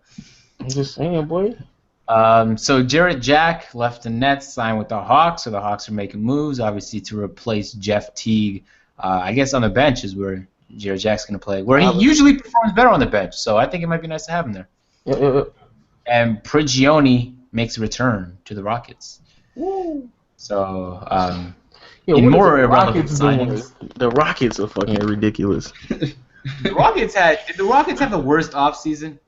I'm just saying, boy. So Jarrett Jack left the Nets, signed with the Hawks. So the Hawks are making moves, obviously, to replace Jeff Teague. I guess on the bench is where Jarrett Jack's going to play, where he usually performs better on the bench. So I think it might be nice to have him there. Yeah. And Prigioni makes a return to the Rockets. Woo. So, in more irrelevant signings. The Rockets are fucking ridiculous. Did the Rockets have the worst offseason?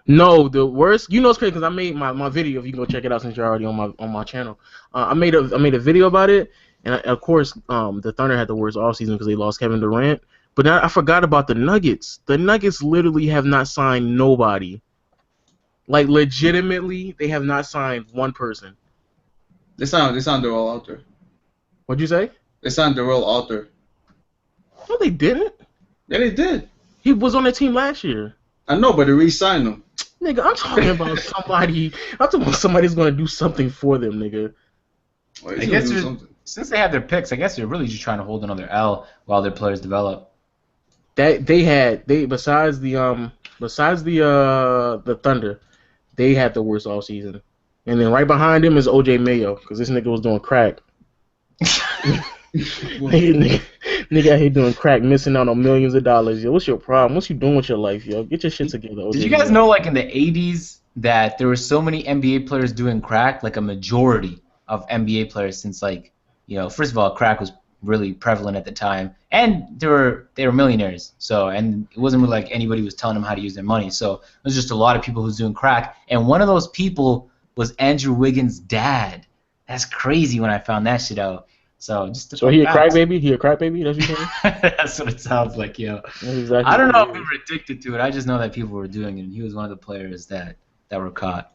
No, the worst. You know it's crazy because I made my video. If you can go check it out since you're already on my channel. I made a video about it, and of course the Thunder had the worst offseason because they lost Kevin Durant. But now I forgot about the Nuggets. The Nuggets literally have not signed nobody. Like legitimately, they have not signed one person. They signed Darrell Alter. What'd you say? They signed Darrell Alter. No, they didn't. Yeah, they did. He was on the team last year. I know, but they re-signed him. Nigga, I'm talking about somebody. I'm talking about somebody's gonna do something for them, nigga. Well, I guess since they have their picks, I guess they're really just trying to hold another L while their players develop. Besides the Thunder, they had the worst all season. And then right behind him is OJ Mayo, because this nigga was doing crack. nigga out here doing crack, missing out on millions of dollars. Yo, what's your problem? What's you doing with your life, yo? Get your shit together. OJ Did you guys know, like in the 80s, that there were so many NBA players doing crack, like a majority of NBA players, since first of all, crack was really prevalent at the time, and they were millionaires. So, and it wasn't really like anybody was telling them how to use their money. So it was just a lot of people who was doing crack, and one of those people was Andrew Wiggins' dad. That's crazy when I found that shit out. So he a crack baby? He a crack baby? That's what you're saying? That's what it sounds like, yo. Exactly. I don't know if we were addicted to it. I just know that people were doing it, and he was one of the players that were caught.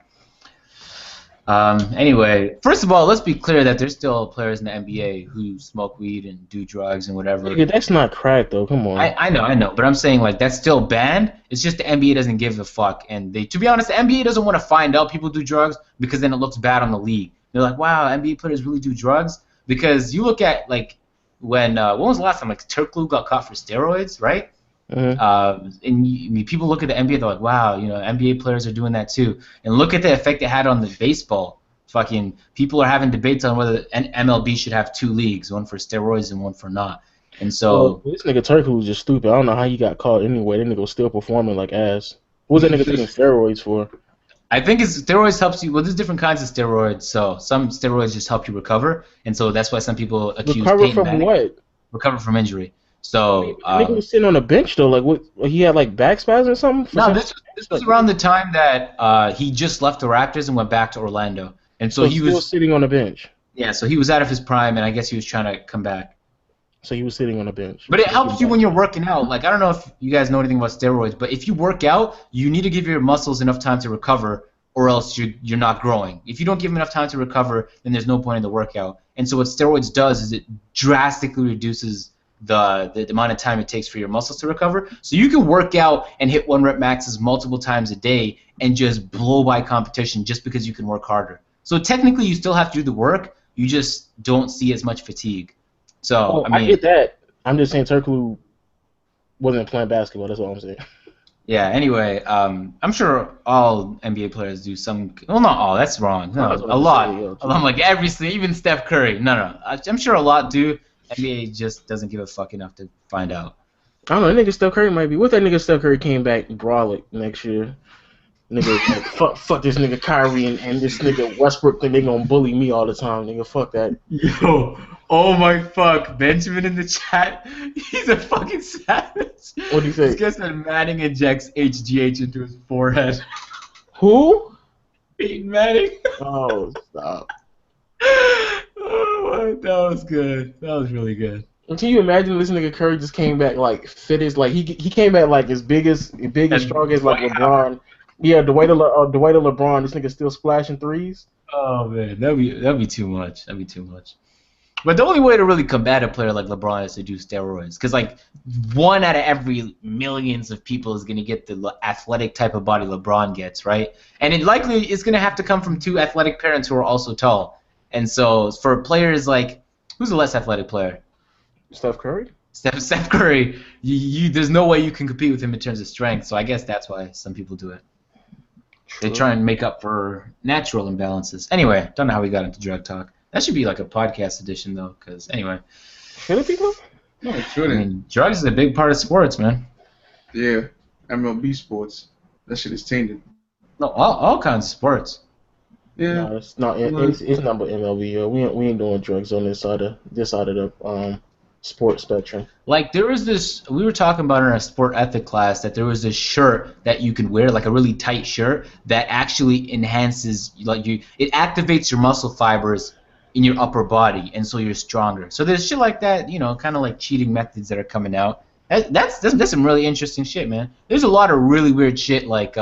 Anyway, first of all, let's be clear that there's still players in the NBA who smoke weed and do drugs and whatever. Nigga, that's not crack, though. Come on. I know, but I'm saying like that's still banned. It's just the NBA doesn't give a fuck, and to be honest, the NBA doesn't want to find out people do drugs because then it looks bad on the league. They're like, wow, NBA players really do drugs, because you look at like when was the last time like Turkoglu got caught for steroids, right? Mm-hmm. And people look at the NBA, they're like, wow, NBA players are doing that too. And look at the effect it had on the baseball. Fucking people are having debates on whether MLB should have two leagues, one for steroids and one for not. And so this nigga Turkoglu was just stupid. I don't know how he got caught anyway. That nigga was still performing like ass. What was that nigga taking steroids for? I think steroids helps you. Well, there's different kinds of steroids. So some steroids just help you recover, and so that's why some people accuse recover from what? Recover from injury. So nigga was sitting on a bench though. Like what? He had like back spasms or something. No, this was around the time that he just left the Raptors and went back to Orlando, and so he was sitting on a bench. Yeah, so he was out of his prime, and I guess he was trying to come back. So he was sitting on a bench. But it helps you when you're working out. Like, I don't know if you guys know anything about steroids, but if you work out, you need to give your muscles enough time to recover, or else you're not growing. If you don't give them enough time to recover, then there's no point in the workout. And so what steroids does is it drastically reduces the amount of time it takes for your muscles to recover. So you can work out and hit 1 rep maxes multiple times a day and just blow by competition just because you can work harder. So technically you still have to do the work, you just don't see as much fatigue. So, I get that. I'm just saying Turkoglu wasn't playing basketball. That's all I'm saying. Yeah. Anyway, I'm sure all NBA players do some. Well, not all. That's wrong. No, That's what a I'm lot. saying, yo, I'm like even Steph Curry. No. I'm sure a lot do. NBA just doesn't give a fuck enough to find out. I don't know. Nigga Steph Curry might be. What that nigga Steph Curry came back brolic next year? Nigga, like, fuck this nigga Kyrie and this nigga Westbrook think they gonna bully me all the time. Nigga, fuck that. Yo, oh my fuck, Benjamin in the chat, he's a fucking savage. What'd he say? This guy said Manning injects HGH into his forehead. Who? Peyton Manning. Oh, stop. Oh, that was good. That was really good. Can you imagine this nigga Curry just came back like fit as like he came back like as big and strong as like LeBron. Yeah, the way to LeBron, this nigga still splashing threes. Oh man, that'd be too much. That'd be too much. But the only way to really combat a player like LeBron is to do steroids, because like 1 out of every millions of people is gonna get the athletic type of body LeBron gets, right? And it likely is gonna have to come from 2 athletic parents who are also tall. And so for players like, who's the less athletic player? Steph Curry. Steph Curry. There's no way you can compete with him in terms of strength. So I guess that's why some people do it. They try and make up for natural imbalances. Anyway, don't know how we got into drug talk. That should be like a podcast edition, though, because anyway. Should it be though? No, it shouldn't. I mean, drugs is a big part of sports, man. Yeah, MLB sports. That shit is tainted. No, all kinds of sports. Yeah. No, it's not. It's not but MLB. Yo. We ain't doing drugs on this side of the sports spectrum. Like there was this, we were talking about in our sport ethic class that there was this shirt that you can wear, like a really tight shirt that actually enhances, it activates your muscle fibers in your upper body, and so you're stronger. So there's shit like that, kind of like cheating methods that are coming out. That's some really interesting shit, man. There's a lot of really weird shit, like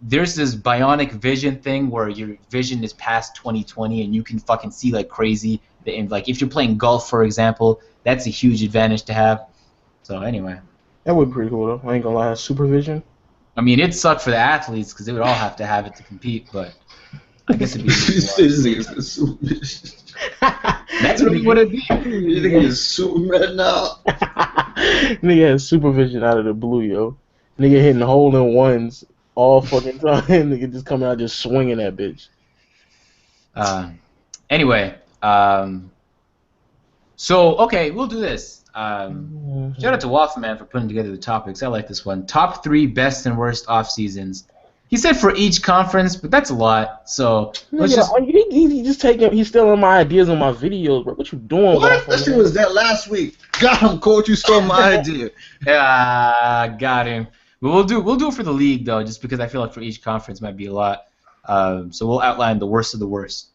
there's this bionic vision thing where your vision is past 20/20 and you can fucking see like crazy. And like if you're playing golf, for example, that's a huge advantage to have. So anyway. That would be pretty cool though. I ain't gonna lie. Supervision. I mean, it'd suck for the athletes because they would all have to have it to compete, but I guess it'd be. That's really what it'd be. You think he's Superman now? Nigga has supervision out of the blue, yo. Nigga hitting hole-in-ones all fucking time. Nigga just coming out just swinging that bitch. Anyway, so okay, we'll do this. Shout out to Waffle Man for putting together the topics. I like this one. Top 3 best and worst off seasons. He said for each conference, but that's a lot. So let's he just taking. He's stealing my ideas on my videos, bro. What you doing? What? That shit was that last week. Got him, coach. You stole my idea. Yeah, got him. But we'll do it for the league though, just because I feel like for each conference might be a lot. So we'll outline the worst of the worst.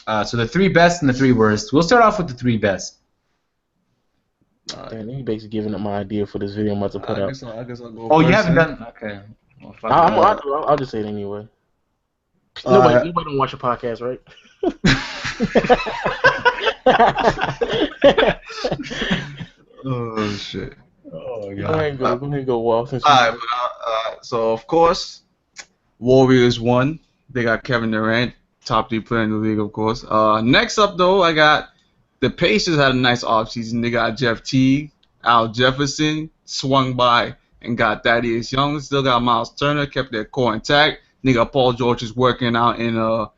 So the 3 best and the 3 worst. We'll start off with the 3 best. Damn, he basically giving up my idea for this video I'm about to put out. I guess I'll go. Oh, first, you haven't then. done? Okay. Well, I'll just say it anyway. Nobody don't watch your podcast, right? Oh shit. Oh Go ahead and go, Wall. Alright, so of course, Warriors won. They got Kevin Durant, top 3 player in the league, of course. Next up though, I got the Pacers had a nice offseason. They got Jeff Teague, Al Jefferson, swung by and got Thaddeus Young. Still got Miles Turner, kept their core intact. Nigga Paul George is working out in the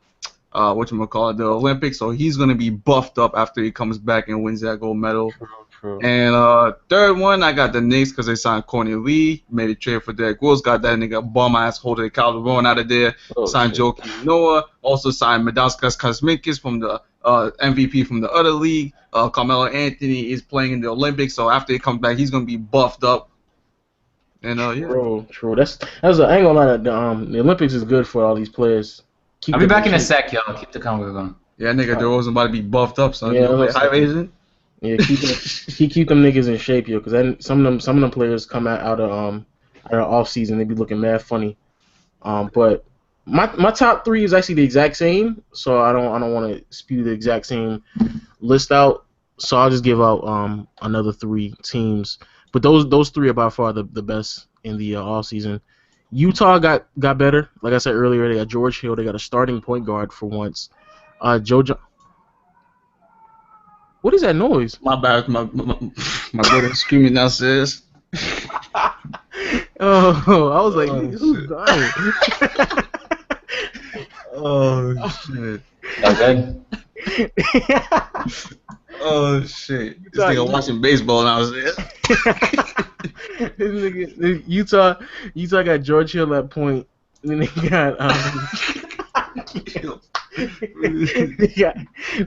Olympics, so he's gonna be buffed up after he comes back and wins that gold medal. True. And third one, I got the Knicks because they signed Courtney Lee, made a trade for Derrick Rose, got that nigga bum ass holder Calderon out of there, signed Joakim Noah, also signed Midauskas Kuzminskas from the MVP from the other league. Carmelo Anthony is playing in the Olympics, so after he comes back, he's gonna be buffed up. And yeah. True. That's I ain't gonna lie. The Olympics is good for all these players. I'll be back in a sec, y'all. Keep the convo going. Yeah, nigga, DeRozan about to be buffed up, son. Yeah, high raising. Yeah, keep them niggas in shape, yo, because some of them players come out of off season, they be looking mad funny. But my top 3 is actually the exact same, so I don't want to spew the exact same list out. So I'll just give out another 3 teams. But those 3 are by far the best in the off season. Utah got better. Like I said earlier, they got George Hill. They got a starting point guard for once. What is that noise? My bad, my brother screaming downstairs. Oh, I was like, Oh, who's shit. dying? Oh shit. That Oh shit. This Utah, nigga watching baseball now. this nigga, Utah got George Hill at point. And then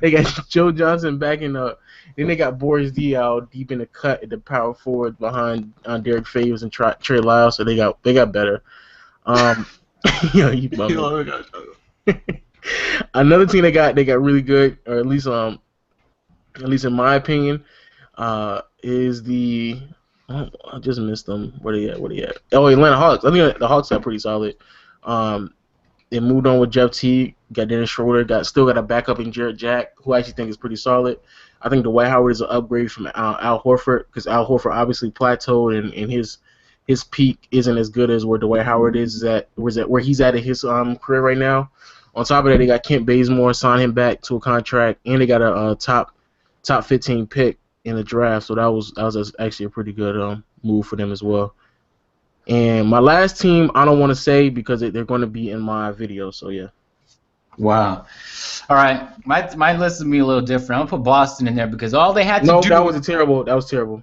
they got Joe Johnson backing up. Then they got Boris Diaw deep in the cut at the power forward behind Derek Favors and Trey Lyles. So they got better. You bumming. Another team they got really good, or at least in my opinion, is the I just missed them. Where they at? Oh, Atlanta Hawks. I think the Hawks are pretty solid. They moved on with Jeff Teague, got Dennis Schroeder, still got a backup in Jarrett Jack, who I actually think is pretty solid. I think Dwight Howard is an upgrade from Al Horford, because Al Horford obviously plateaued and his peak isn't as good as where Dwight Howard is where he's at in his career right now. On top of that, they got Kent Bazemore, signed him back to a contract, and they got a top 15 pick in the draft. So that was actually a pretty good move for them as well. And my last team, I don't want to say because they're going to be in my video. So yeah. Wow. All right, my list is gonna be a little different. I'm gonna put Boston in there because all they had to do. No, that was terrible.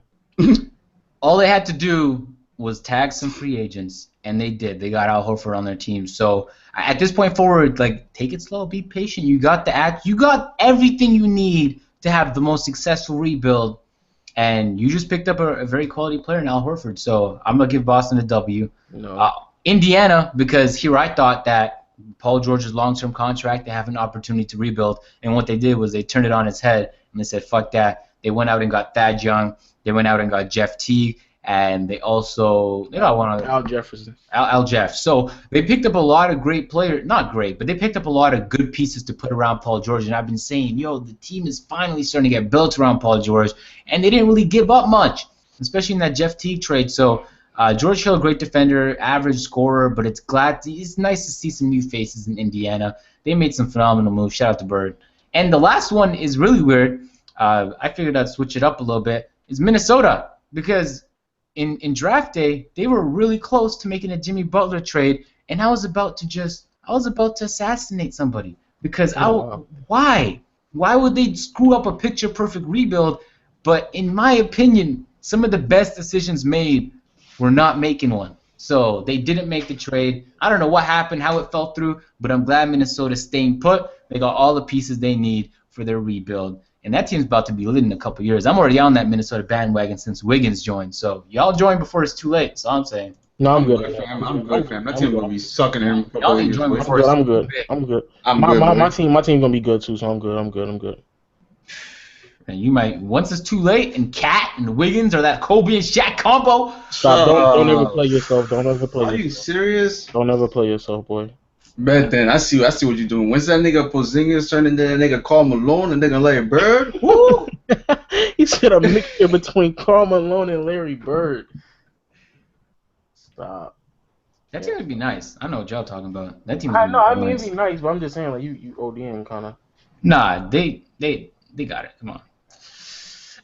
All they had to do was tag some free agents, and they did. They got Al Horford on their team. So at this point forward, like, take it slow, be patient. You got everything you need to have the most successful rebuild, and you just picked up a very quality player in Al Horford. So I'm gonna give Boston a W. No. Indiana, because here I thought that Paul George's long-term contract, they have an opportunity to rebuild, and what they did was they turned it on its head and they said, fuck that. They went out and got Thad Young. They went out and got Jeff Teague. And they got one of Al Jefferson. Al Jeff. So they picked up a lot of great players, not great, but they picked up a lot of good pieces to put around Paul George. And I've been saying, the team is finally starting to get built around Paul George, and they didn't really give up much, especially in that Jeff Teague trade. So George Hill, great defender, average scorer, but it's nice to see some new faces in Indiana. They made some phenomenal moves. Shout out to Bird. And the last one is really weird. I figured I'd switch it up a little bit. Is Minnesota, because in draft day, they were really close to making a Jimmy Butler trade, and I was about to assassinate somebody because why would they screw up a picture perfect rebuild? But in my opinion, some of the best decisions made were not making one. So they didn't make the trade. I don't know what happened, how it fell through, but I'm glad Minnesota's staying put. They got all the pieces they need for their rebuild. And that team's about to be lit in a couple years. I'm already on that Minnesota bandwagon since Wiggins joined. So y'all join before it's too late. That's all I'm saying. No, I'm good. I'm good, fam. That team gonna be sucking him. Y'all need to join before I'm good. My team gonna be good too. So I'm good. And you might, once it's too late, and Cat and Wiggins or that Kobe and Shaq combo. Stop! Don't ever play yourself. Are you serious? Don't ever play yourself, boy. Bet then I see what you're doing. When's that nigga Porzingis turning into that nigga Karl Malone and nigga Larry Bird? Woo! He said a mixture between Karl Malone and Larry Bird. Stop. That team would be nice. I know what y'all talking about. That team. I know. I mean, it'd be nice, but I'm just saying, like, you ODing kind of. Nah, they got it. Come on.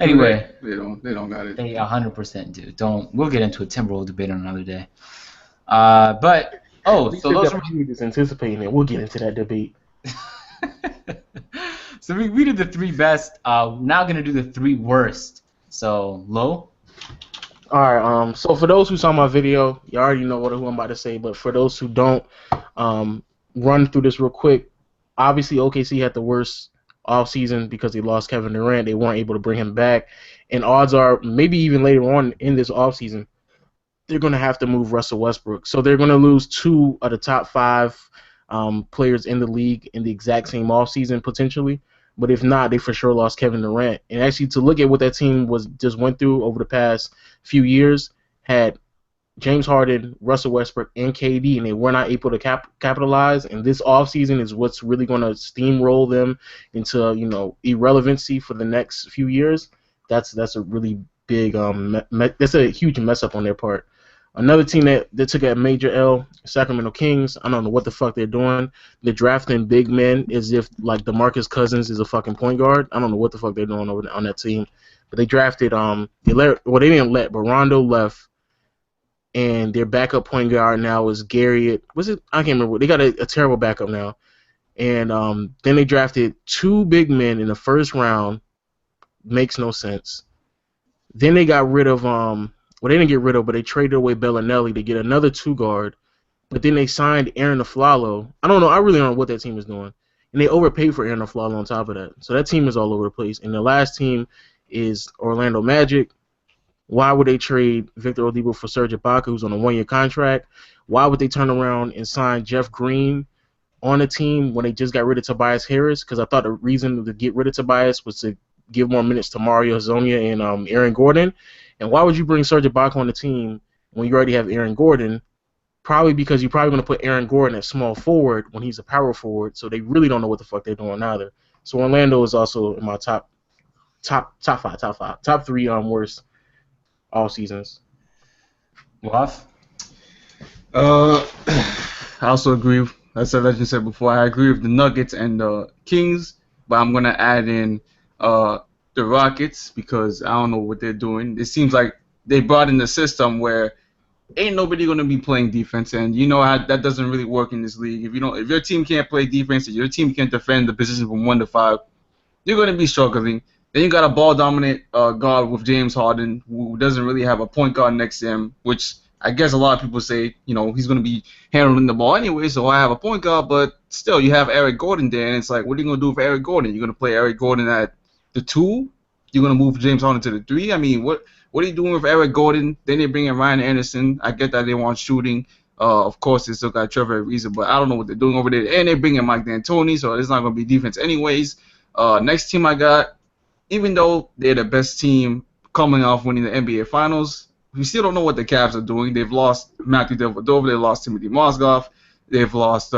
Anyway, they don't got it. They 100% do. We'll get into a Timberwolves debate on another day. But so those are just anticipating it. We'll get into that debate. So we did the 3 best. Now gonna do the 3 worst. So Lo. All right. So for those who saw my video, you already know who I'm about to say. But for those who don't, run through this real quick. Obviously, OKC had the worst offseason because they lost Kevin Durant. They weren't able to bring him back. And odds are maybe even later on in this offseason, they're going to have to move Russell Westbrook. So they're going to lose 2 of the top 5 players in the league in the exact same offseason potentially. But if not, they for sure lost Kevin Durant. And actually, to look at what that team went through over the past few years, had James Harden, Russell Westbrook, and KD, and they were not able to capitalize. And this offseason is what's really going to steamroll them into, irrelevancy for the next few years. That's a really big that's a huge mess up on their part. Another team that took a major L, Sacramento Kings. I don't know what the fuck they're doing. They're drafting big men as if like DeMarcus Cousins is a fucking point guard. I don't know what the fuck they're doing on that team. But they drafted but Rondo left. and their backup point guard now is Garrett. Was it? I can't remember. They got a terrible backup now. And then they drafted 2 big men in the first round. Makes no sense. Then they got rid of well, they didn't get rid of, but they traded away Bellinelli to get another 2 guard. But then they signed Aaron Aflalo. I don't know. I really don't know what that team is doing. And they overpaid for Aaron Aflalo on top of that. So that team is all over the place. And the last team is Orlando Magic. Why would they trade Victor Oladipo for Serge Ibaka, who's on a 1-year contract? Why would they turn around and sign Jeff Green on the team when they just got rid of Tobias Harris? Because I thought the reason to get rid of Tobias was to give more minutes to Mario Hezonja and Aaron Gordon. And why would you bring Serge Ibaka on the team when you already have Aaron Gordon? Probably because you're probably going to put Aaron Gordon at small forward when he's a power forward, so they really don't know what the fuck they're doing either. So Orlando is also in my top 3 worst all seasons. Waff? I also agree. As I said before, I agree with the Nuggets and the Kings, but I'm gonna add in the Rockets because I don't know what they're doing. It seems like they brought in a system where ain't nobody gonna be playing defense, and you know how that doesn't really work in this league. If your team can't play defense, if your team can't defend the position from 1 to 5, you're gonna be struggling. Then you got a ball dominant guard with James Harden who doesn't really have a point guard next to him, which I guess a lot of people say, he's gonna be handling the ball anyway, so I have a point guard, but still you have Eric Gordon there, and it's like, what are you gonna do for Eric Gordon? You're gonna play Eric Gordon at the 2? You're gonna move James Harden to the 3? I mean, what are you doing with Eric Gordon? Then they bring in Ryan Anderson. I get that they want shooting. Of course, they still got Trevor Ariza, but I don't know what they're doing over there. And they bring in Mike D'Antoni, so it's not going to be defense anyways. Next team I got, even though they're the best team coming off winning the NBA Finals, we still don't know what the Cavs are doing. They've lost Matthew Dellavedova. They lost Timothy Mozgov. They've lost.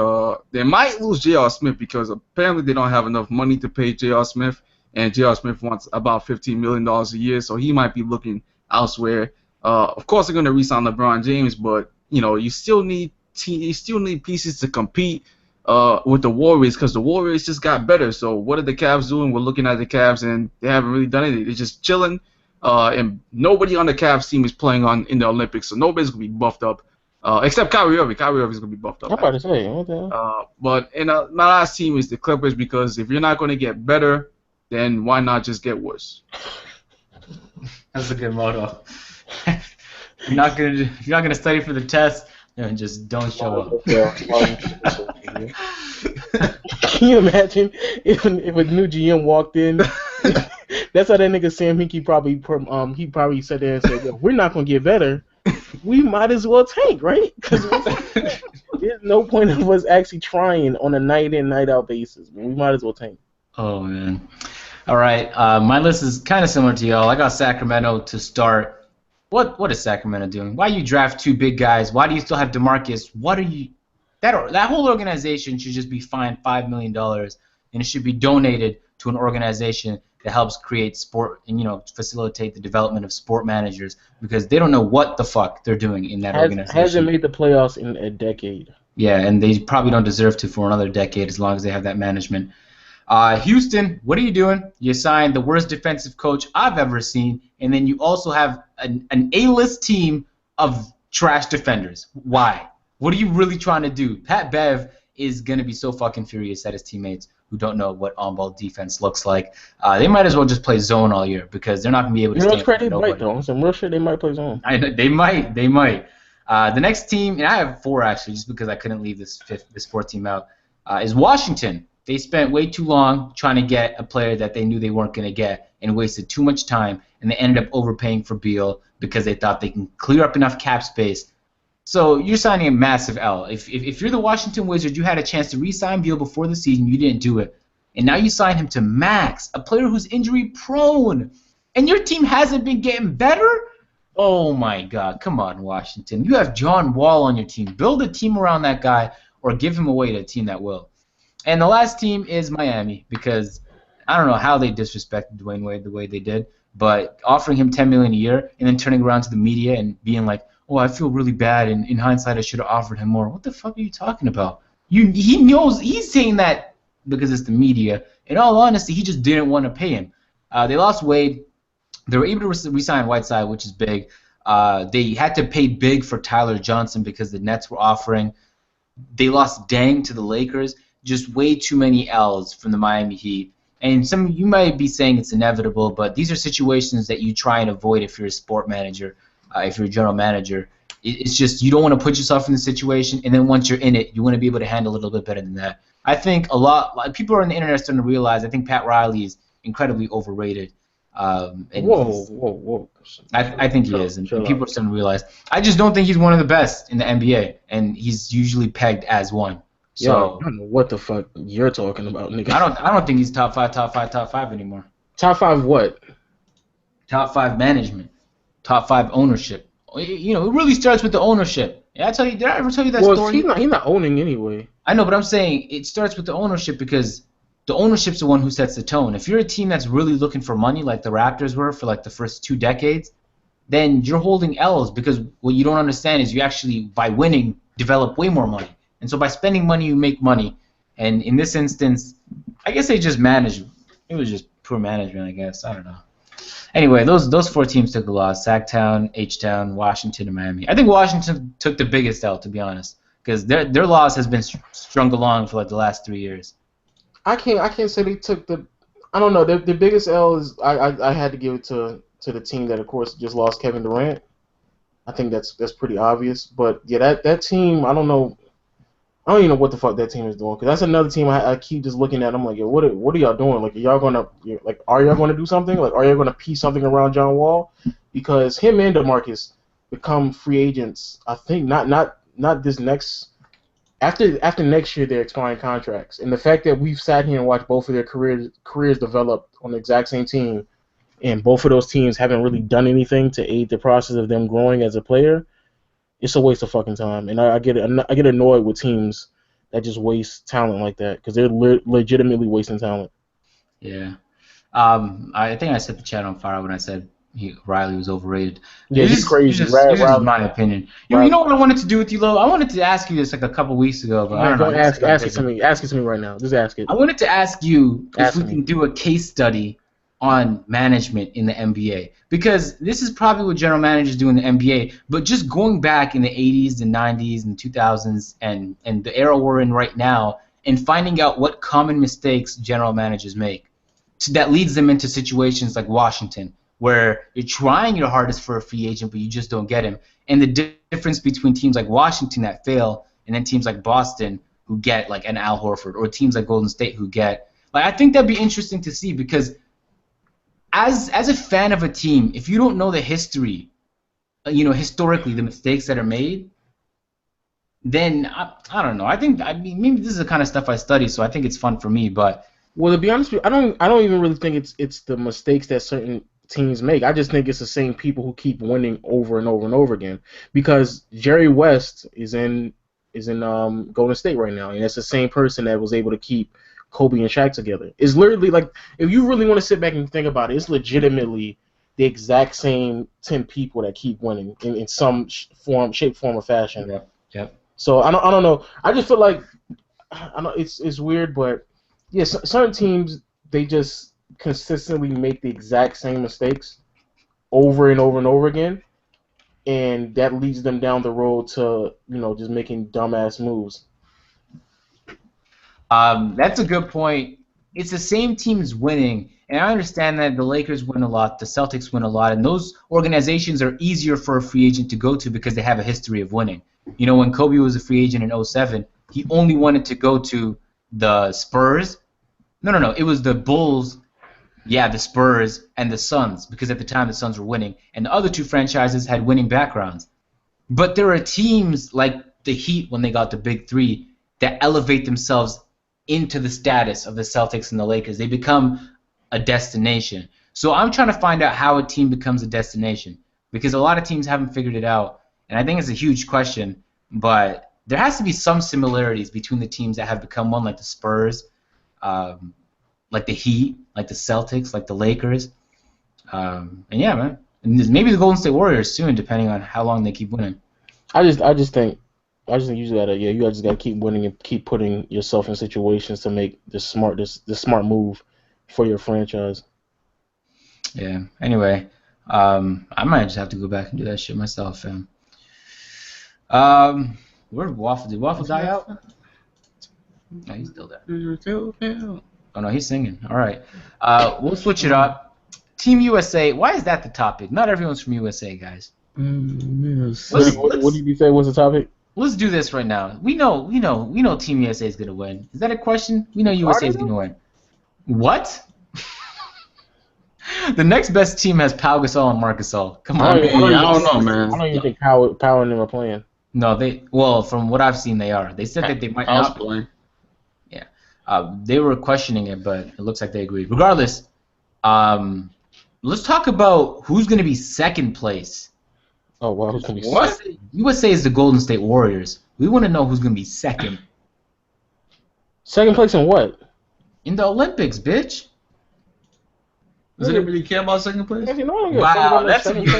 They might lose J.R. Smith because apparently they don't have enough money to pay J.R. Smith. And J.R. Smith wants about $15 million a year, so he might be looking elsewhere. Of course, they're going to re-sign LeBron James, but you still need pieces to compete with the Warriors because the Warriors just got better. So what are the Cavs doing? We're looking at the Cavs, and they haven't really done anything. They're just chilling, and nobody on the Cavs team is playing in the Olympics, so nobody's going to be buffed up. Except Kyrie Irving. Kyrie Irving's going to be buffed up. I'm about to say, what the hell? But my last team is the Clippers because if you're not going to get better, then why not just get worse? That's a good motto. If you're not gonna study for the test, then just don't show up. Can you imagine if a new GM walked in? That's how that nigga Sam Hinkie probably sat there and said, "Yo, we're not gonna get better. We might as well tank, right? Because there's no point of us actually trying on a night in, night out basis. We might as well tank." Oh, man. All right. My list is kind of similar to y'all. I got Sacramento to start. What is Sacramento doing? Why you draft 2 big guys? Why do you still have DeMarcus? What are you? That whole organization should just be fined $5 million, and it should be donated to an organization that helps create sport and facilitate the development of sport managers because they don't know what the fuck they're doing in that organization. Hasn't made the playoffs in a decade. Yeah, and they probably don't deserve to for another decade as long as they have that management. Houston, what are you doing? You signed the worst defensive coach I've ever seen, and then you also have an A-list team of trash defenders. Why? What are you really trying to do? Pat Bev is going to be so fucking furious at his teammates who don't know what on-ball defense looks like. They might as well just play zone all year because they're not going to be able to stand for nobody. Right, though. Some real shit, they might play zone. They might. The next team, and I have 4 actually just because I couldn't leave this 4th team out, is Washington. They spent way too long trying to get a player that they knew they weren't going to get and wasted too much time, and they ended up overpaying for Beal because they thought they can clear up enough cap space. So you're signing a massive L. If you're the Washington Wizards, you had a chance to re-sign Beal before the season, you didn't do it. And now you sign him to max, a player who's injury-prone, and your team hasn't been getting better? Oh, my God. Come on, Washington. You have John Wall on your team. Build a team around that guy or give him away to a team that will. And the last team is Miami because I don't know how they disrespected Dwayne Wade the way they did, but offering him $10 million a year and then turning around to the media and being like, "Oh, I feel really bad, and in hindsight I should have offered him more." What the fuck are you talking about? He knows he's saying that because it's the media. In all honesty, he just didn't want to pay him. They lost Wade. They were able to re-sign Whiteside, which is big. They had to pay big for Tyler Johnson because the Nets were offering. They lost Dang to the Lakers. Just way too many L's from the Miami Heat. And you might be saying it's inevitable, but these are situations that you try and avoid if you're a sport manager, if you're a general manager. It's just you don't want to put yourself in the situation, and then once you're in it, you want to be able to handle it a little bit better than that. I think like people on the internet are starting to realize. I think Pat Riley is incredibly overrated. Whoa. I think he is, and people are starting to realize. I just don't think he's one of the best in the NBA, and he's usually pegged as one. So I don't know what the fuck you're talking about, nigga. I don't think he's top five anymore. Top 5 what? Top 5 management, top 5 ownership. You know, it really starts with the ownership. Did I ever tell you that story? Well, he's not owning anyway. I know, but I'm saying it starts with the ownership because the ownership's the one who sets the tone. If you're a team that's really looking for money, like the Raptors were for like the first 2 decades, then you're holding L's because what you don't understand is you actually, by winning, develop way more money. And so by spending money, you make money. And in this instance, I guess they just managed. It was just poor management, I guess. I don't know. Anyway, those 4 teams took a loss: Sacktown, H-Town, Washington, and Miami. I think Washington took the biggest L, to be honest, because their loss has been strung along for like the last 3 years. I can't say they took the. I don't know. The biggest L is I had to give it to the team that of course just lost Kevin Durant. I think that's pretty obvious. But yeah, that team, I don't know. I don't even know what the fuck that team is doing, because that's another team I keep just looking at. I'm like, yo, what are y'all doing? Like, are y'all gonna do something? Like, are y'all gonna piece something around John Wall? Because him and DeMarcus become free agents. I think not this next. After next year, they're expiring contracts, and the fact that we've sat here and watched both of their careers develop on the exact same team, and both of those teams haven't really done anything to aid the process of them growing as a player. It's a waste of fucking time, and I get annoyed with teams that just waste talent like that, because they're legitimately wasting talent. Yeah, I think I set the chat on fire when I said Riley was overrated. Yeah, he's crazy. This is my opinion. You know what I wanted to do with you, Lo? I wanted to ask you this like a couple weeks ago, but I don't know. Ask it to me. Ask it to me right now. Just ask it. I wanted to ask you if we can do a case study on management in the NBA, because this is probably what general managers do in the NBA, but just going back in the 80s, the 90s, and 2000s, and the era we're in right now, and finding out what common mistakes general managers make that leads them into situations like Washington, where you're trying your hardest for a free agent, but you just don't get him, and the difference between teams like Washington that fail and then teams like Boston who get like an Al Horford, or teams like Golden State who get, like, I think that'd be interesting to see, because as a fan of a team, if you don't know the history, historically the mistakes that are made, then I don't know. I mean maybe this is the kind of stuff I study, so I think it's fun for me. But well, to be honest with you, I don't even really think it's the mistakes that certain teams make. I just think it's the same people who keep winning over and over and over again. Because Jerry West is in Golden State right now, and it's the same person that was able to keep Kobe and Shaq together. It's literally like, if you really want to sit back and think about it, it's legitimately the exact same 10 people that keep winning in some shape, form, or fashion. Yep. So I don't know. I just feel like, I know it's weird, but yeah, certain teams, they just consistently make the exact same mistakes over and over and over again, and that leads them down the road to just making dumbass moves. That's a good point. It's the same teams winning, and I understand that the Lakers win a lot, the Celtics win a lot, and those organizations are easier for a free agent to go to because they have a history of winning. When Kobe was a free agent in 2007, he only wanted to go to the Spurs. No, it was the Bulls, the Spurs, and the Suns, because at the time the Suns were winning, and the other 2 franchises had winning backgrounds. But there are teams like the Heat, when they got the Big 3, that elevate themselves into the status of the Celtics and the Lakers. They become a destination. So I'm trying to find out how a team becomes a destination, because a lot of teams haven't figured it out, and I think it's a huge question, but there has to be some similarities between the teams that have become one, like the Spurs, like the Heat, like the Celtics, like the Lakers, and yeah, man, and maybe the Golden State Warriors soon, depending on how long they keep winning. I just think you just gotta keep winning and keep putting yourself in situations to make the smart move for your franchise. Yeah. Anyway, I might just have to go back and do that shit myself, fam. Where's Waffle? Did Waffle die out? No, he's still there. Oh no, he's singing. All right. We'll switch it up. Team USA. Why is that the topic? Not everyone's from USA, guys. What did you say was the topic? Let's do this right now. We know Team USA is gonna win. Is that a question? We know USA is gonna win. What? The next best team has Pau Gasol and Marc Gasol. Come on. I don't know, man. I don't even think Pau and them are playing. No, from what I've seen, they are. They said that they might not play. Yeah. They were questioning it, but it looks like they agreed. Regardless, let's talk about who's going to be second place. Oh, wow. Who's going to be What? USA is the Golden State Warriors. We want to know who's going to be second. Second place in what? In the Olympics, bitch. Does anybody care about second place? Wow, that's what you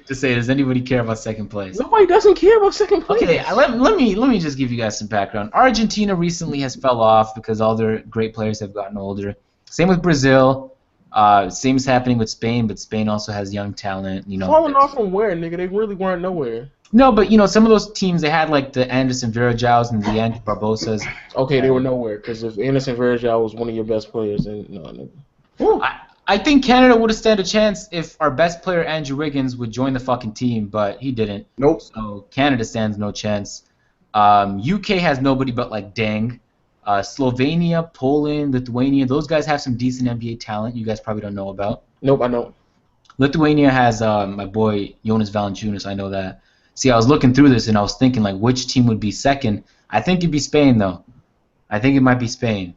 to say. Does anybody care about second place? Nobody doesn't care about second place. Okay, let me just give you guys some background. Argentina recently has fell off because all their great players have gotten older. Same with Brazil. Same is happening with Spain, but Spain also has young talent. Falling off from where, nigga? They really weren't nowhere. No, but some of those teams, they had like the Anderson Virajaus and the Andy Barbosas. Okay, they were nowhere because if Anderson Varejao was one of your best players, then no, nigga. I think Canada would have stood a chance if our best player, Andrew Wiggins, would join the fucking team, but he didn't. Nope. So Canada stands no chance. UK has nobody but like Deng. Slovenia, Poland, Lithuania, those guys have some decent NBA talent you guys probably don't know about. Nope, I don't. Lithuania has my boy Jonas Valanciunas, I know that. See, I was looking through this and I was thinking like which team would be second. I think it'd be Spain though. I think it might be Spain.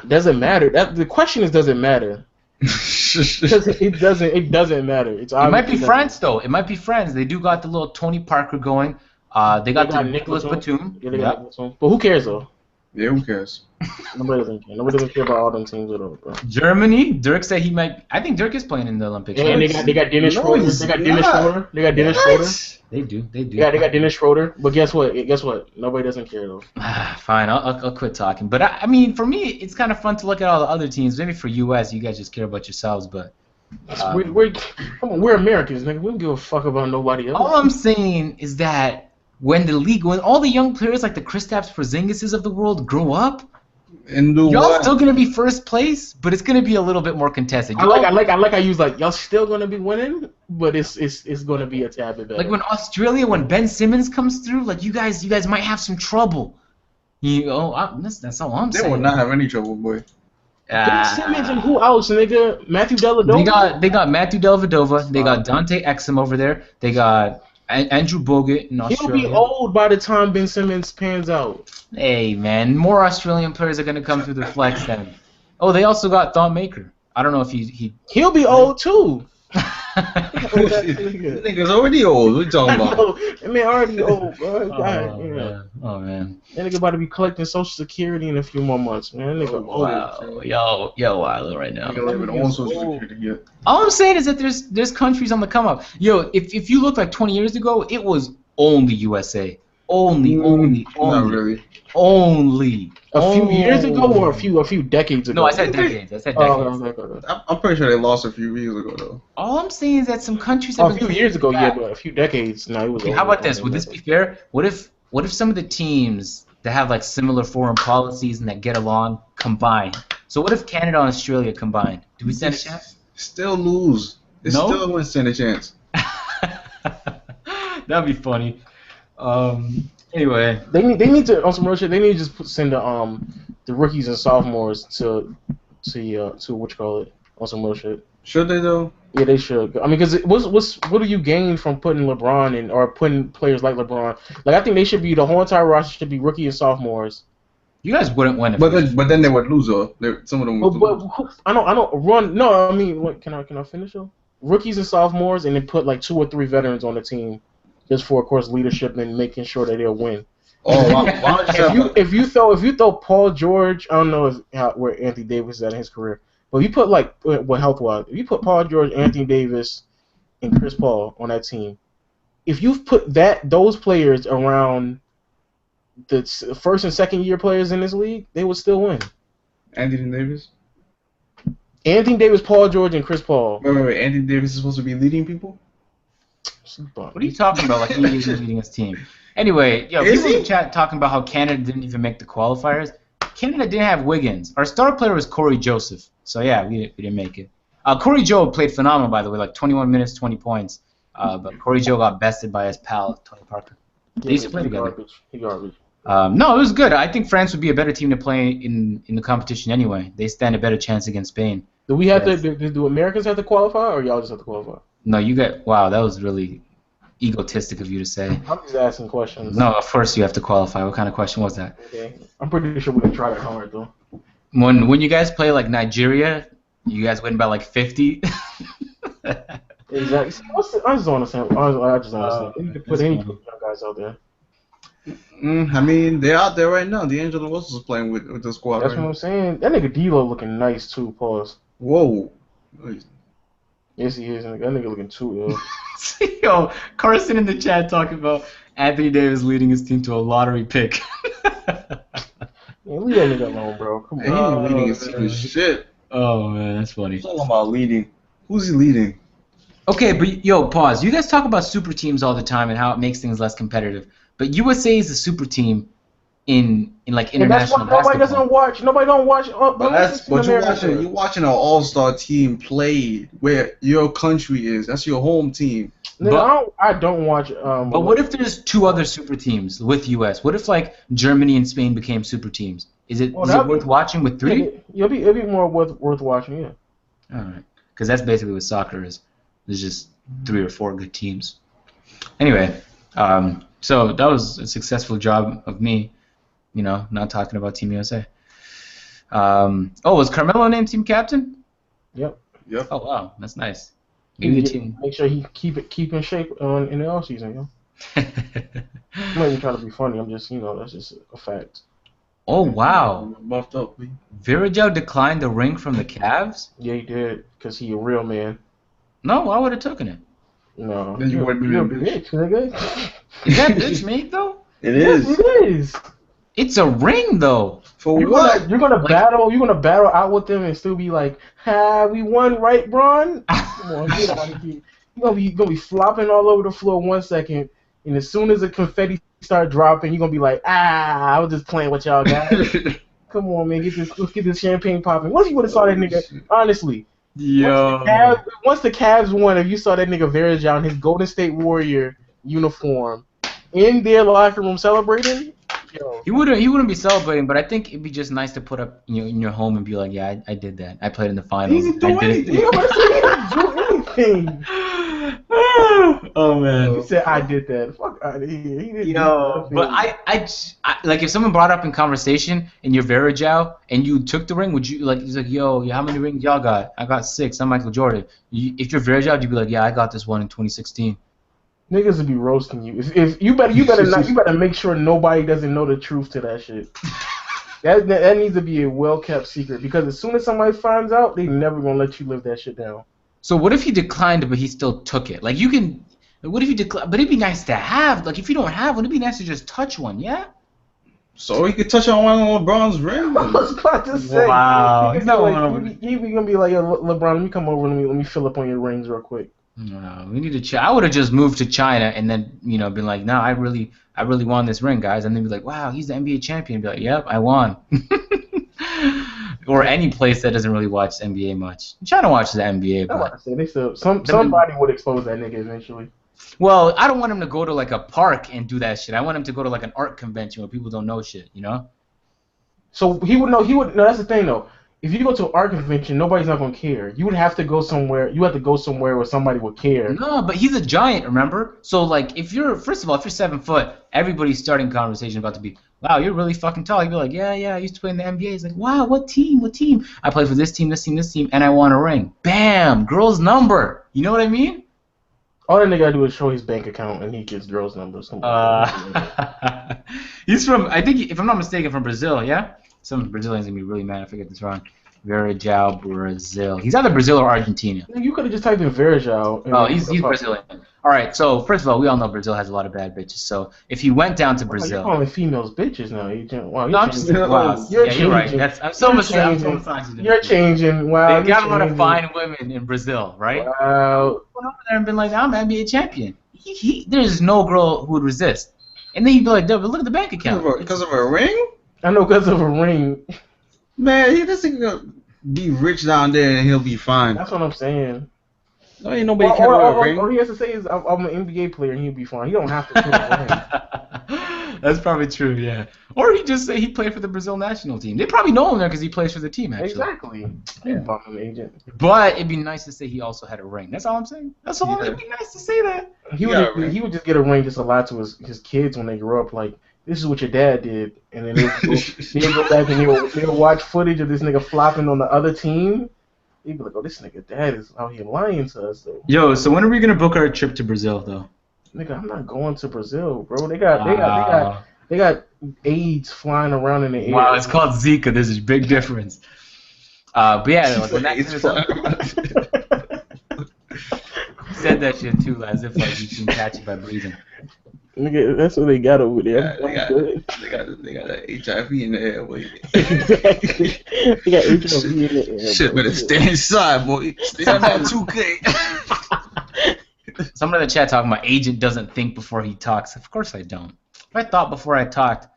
Doesn't matter. The question is, does it matter? It doesn't matter. It might be France though. It might be France. They do got the little Tony Parker going. They got the Nicholas Batum. Yeah, but who cares though? Yeah, who cares? Nobody doesn't care. Nobody doesn't care about all them teams at all, bro. Germany. Dirk said he might. I think Dirk is playing in the Olympics. Yeah, and they got Dennis Schroeder. They got Dennis Schroeder. They got Dennis Schroeder. They do. Yeah, they got Dennis Schroeder. But guess what? Nobody doesn't care though. Fine, I'll quit talking. But I mean, for me, it's kind of fun to look at all the other teams. Maybe for US, you guys just care about yourselves, but. We're Americans, nigga. We don't give a fuck about nobody else. All I'm saying is that when all the young players like the Kristaps Porzingises of the world grow up, y'all still gonna be first place, but it's gonna be a little bit more contested. I like I use like y'all still gonna be winning, but it's gonna be a tad bit better. Like when Ben Simmons comes through, like you guys might have some trouble. That's all I'm saying. They will not have any trouble, boy. Ben Simmons and who else, nigga? Matthew Dellavedova? They got Matthew Dellavedova. They got Dante Exum over there. They got Andrew Bogut in Australia. He'll be old by the time Ben Simmons pans out. Hey, man. More Australian players are going to come through the flex then. Oh, they also got Thon Maker. I don't know if He'll be old, too. This nigga's already old. What you talking about? That man already old, bro. Oh, man. That nigga about to be collecting Social Security in a few more months, man. That nigga old. Yo, wild right now. All I'm saying is that there's countries on the come up. Yo, if you look like 20 years ago, it was only USA. Only. Not really. Only. A few years ago or a few decades ago? No, I said decades. I'm pretty sure they lost a few years ago, though. All I'm saying is that some countries have a few years ago, yeah, but a few decades. No, it was. Okay, how about this? Would this be fair? What if some of the teams that have like similar foreign policies and that get along combine? So what if Canada and Australia combined? Do we stand a chance? Still lose. They still wouldn't stand a chance. That'd be funny. Anyway, they need to on some real shit. They need to just send the rookies and sophomores to what you call it on some real shit. Should they though? Yeah, they should. I mean, because what do you gain from putting LeBron in or putting players like LeBron? Like I think they should be the whole entire roster should be rookie and sophomores. You guys wouldn't win. But then they would lose though. Some of them would lose. I don't run. No, I mean, what, can I finish though? Rookies and sophomores, and then put like 2 or 3 veterans on the team. Just for, of course, leadership and making sure that they'll win. Oh, if you throw Paul George, I don't know where Anthony Davis is at in his career, but if you put health wise, if you put Paul George, Anthony Davis, and Chris Paul on that team, if you put those players around the first and second year players in this league, they would still win. Anthony Davis. Anthony Davis, Paul George, and Chris Paul. Wait. Anthony Davis is supposed to be leading people? What are you talking about? Like he isn't leading his team. Anyway, people in the chat talking about how Canada didn't even make the qualifiers. Canada didn't have Wiggins. Our star player was Corey Joseph. So yeah, we didn't make it. Corey Joe played phenomenal, by the way, like 21 minutes, 20 points. But Corey Joe got bested by his pal, Tony Parker. They used to play together. He garbage. No, it was good. I think France would be a better team to play in the competition anyway. They stand a better chance against Spain. Do we have to? Do Americans have to qualify, or y'all just have to qualify? No, you got. Wow, that was really egotistic of you to say. I'm just asking questions. No, of course you have to qualify. What kind of question was that? Okay, I'm pretty sure we can try that hard though. When you guys play like Nigeria, you guys win by like 50. Exactly. I just don't understand. I just don't understand. You can put any young guys out there. I mean, they're out there right now. D'Angelo Russell's playing with the squad. That's what I'm saying. That nigga D-Lo looking nice too. Pause. Whoa. Yes, he is. That nigga looking too ill. Yo, Carson in the chat talking about Anthony Davis leading his team to a lottery pick. Man, leave that nigga alone, bro. Come on. He ain't leading his team with shit. Oh man, that's funny. He's talking about leading. Who's he leading? Okay, but yo, pause. You guys talk about super teams all the time and how it makes things less competitive. But USA is a super team in like international basketball. Nobody don't watch. But you're watching an all-star team play where your country is. That's your home team. Nigga, I don't watch. But what if there's two other super teams with US? What if like Germany and Spain became super teams? Is it worth watching with three? It'll be more worth watching. Yeah. All right, because that's basically what soccer is. There's just 3 or 4 good teams. Anyway, so that was a successful job of me, not talking about Team USA. Was Carmelo named team captain? Yep. Oh wow, that's nice. Maybe the team. Make sure he keep in shape in the off season, I'm not even trying to be funny. I'm just, that's just a fact. Oh wow. Buffed up, man. Virgil declined the ring from the Cavs? Yeah, he did, because he a real man. No, I would have taken it. No. You're a bitch, nigga. Is that bitch made though? It is. Yes, it is. It's a ring though. For what? You're gonna battle. You're gonna battle out with them and still be like, we won, right, Bron? Come on, get out of here. You're gonna be flopping all over the floor 1 second, and as soon as the confetti start dropping, you're gonna be like, I was just playing with y'all guys. Come on, man, let's get this champagne popping. What if you would have saw that nigga? Honestly. Yo. Once the Cavs won, if you saw that nigga Virgil in his Golden State Warrior uniform in their locker room celebrating, yo. He wouldn't be celebrating, but I think it'd be just nice to put up in your home and be like, yeah, I did that. I played in the finals. He didn't do anything. He didn't do anything. Oh man. He said I did that. Fuck out of here. He didn't do nothing. But I like if someone brought up in conversation and you're Virgil and you took the ring, would you he's like, yo, how many rings y'all got? I got 6. I'm Michael Jordan. If you're Virgil, you'd be like, yeah, I got this one in 2016. Niggas would be roasting you. If you better make sure nobody doesn't know the truth to that shit. That needs to be a well kept secret, because as soon as somebody finds out, they never gonna let you live that shit down. So what if he declined it, but he still took it? Like you can. What if you decline? But it'd be nice to have. Like if you don't have one, it'd be nice to just touch one. Yeah. So he could touch on one of LeBron's rings. I was about to say. Wow. He's gonna be like, LeBron, let me come over. Let me fill up on your rings real quick. No, we need to. I would have just moved to China and then been like, no, I really won this ring, guys, and then be like, wow, he's the NBA champion. Be like, yep, I won. Or any place that doesn't really watch the NBA much. China watches the NBA, but somebody would expose that nigga eventually. Well, I don't want him to go to like a park and do that shit. I want him to go to like an art convention where people don't know shit, So he would know. No, that's the thing though. If you go to an art convention, nobody's not gonna care. You would have to go somewhere. You have to go somewhere where somebody would care. No, but he's a giant, remember? So like, if you're 7 foot, everybody's starting conversation about to be, wow, you're really fucking tall. You'd be like, yeah, I used to play in the NBA. He's like, wow, what team? I play for this team, and I won a ring. Bam, girl's number. You know what I mean? All that nigga gotta do is show his bank account, and he gets girls' numbers. He's from, I think, if I'm not mistaken, from Brazil. Yeah. Some Brazilians gonna be really mad if I get this wrong. Virgil Brazil. He's either Brazil or Argentina. You could have just typed in Virgil. Oh, he's Brazilian. All right, so first of all, we all know Brazil has a lot of bad bitches. So if he went down to Brazil, you're calling females bitches now, Agent. Wow, no, I'm just, wow. You're right. I'm so misogynist. You're changing. Wow, they got a lot of fine women in Brazil, right? Wow. Went over there and been like, I'm an NBA champion. There's no girl who would resist. And then he'd be like, look at the bank account. Because of a ring? I know, because of a ring. Man, he doesn't be rich down there and he'll be fine. That's what I'm saying. No, ain't nobody care about a ring. All he has to say is, I'm an NBA player and he'll be fine. He don't have to put a ring. That's probably true, yeah. Or he just say he played for the Brazil national team. They probably know him there because he plays for the team, actually. Exactly. Yeah. Agent. But it'd be nice to say he also had a ring. That's all I'm saying. That's all. It'd be nice to say that. He would just get a ring just to lie to his kids when they grow up, like, this is what your dad did. And then he'll go back and he'll watch footage of this nigga flopping on the other team. He'd be like, oh, this nigga dad is out here lying to us, though. Yo, so when are we going to book our trip to Brazil, though? Nigga, I'm not going to Brazil, bro. They got AIDS flying around in the air. Wow, it's called Zika. There's a big difference. But yeah, when that said that shit too, as if like you can catch it by breathing. Nigga, that's what they got over there. Yeah, they got HIV in the air, boy. Exactly. They got HIV in the air. Shit, better stay inside, boy. Stay on that 2K. Someone in the chat talking about Agent doesn't think before he talks. Of course I don't. If I thought before I talked,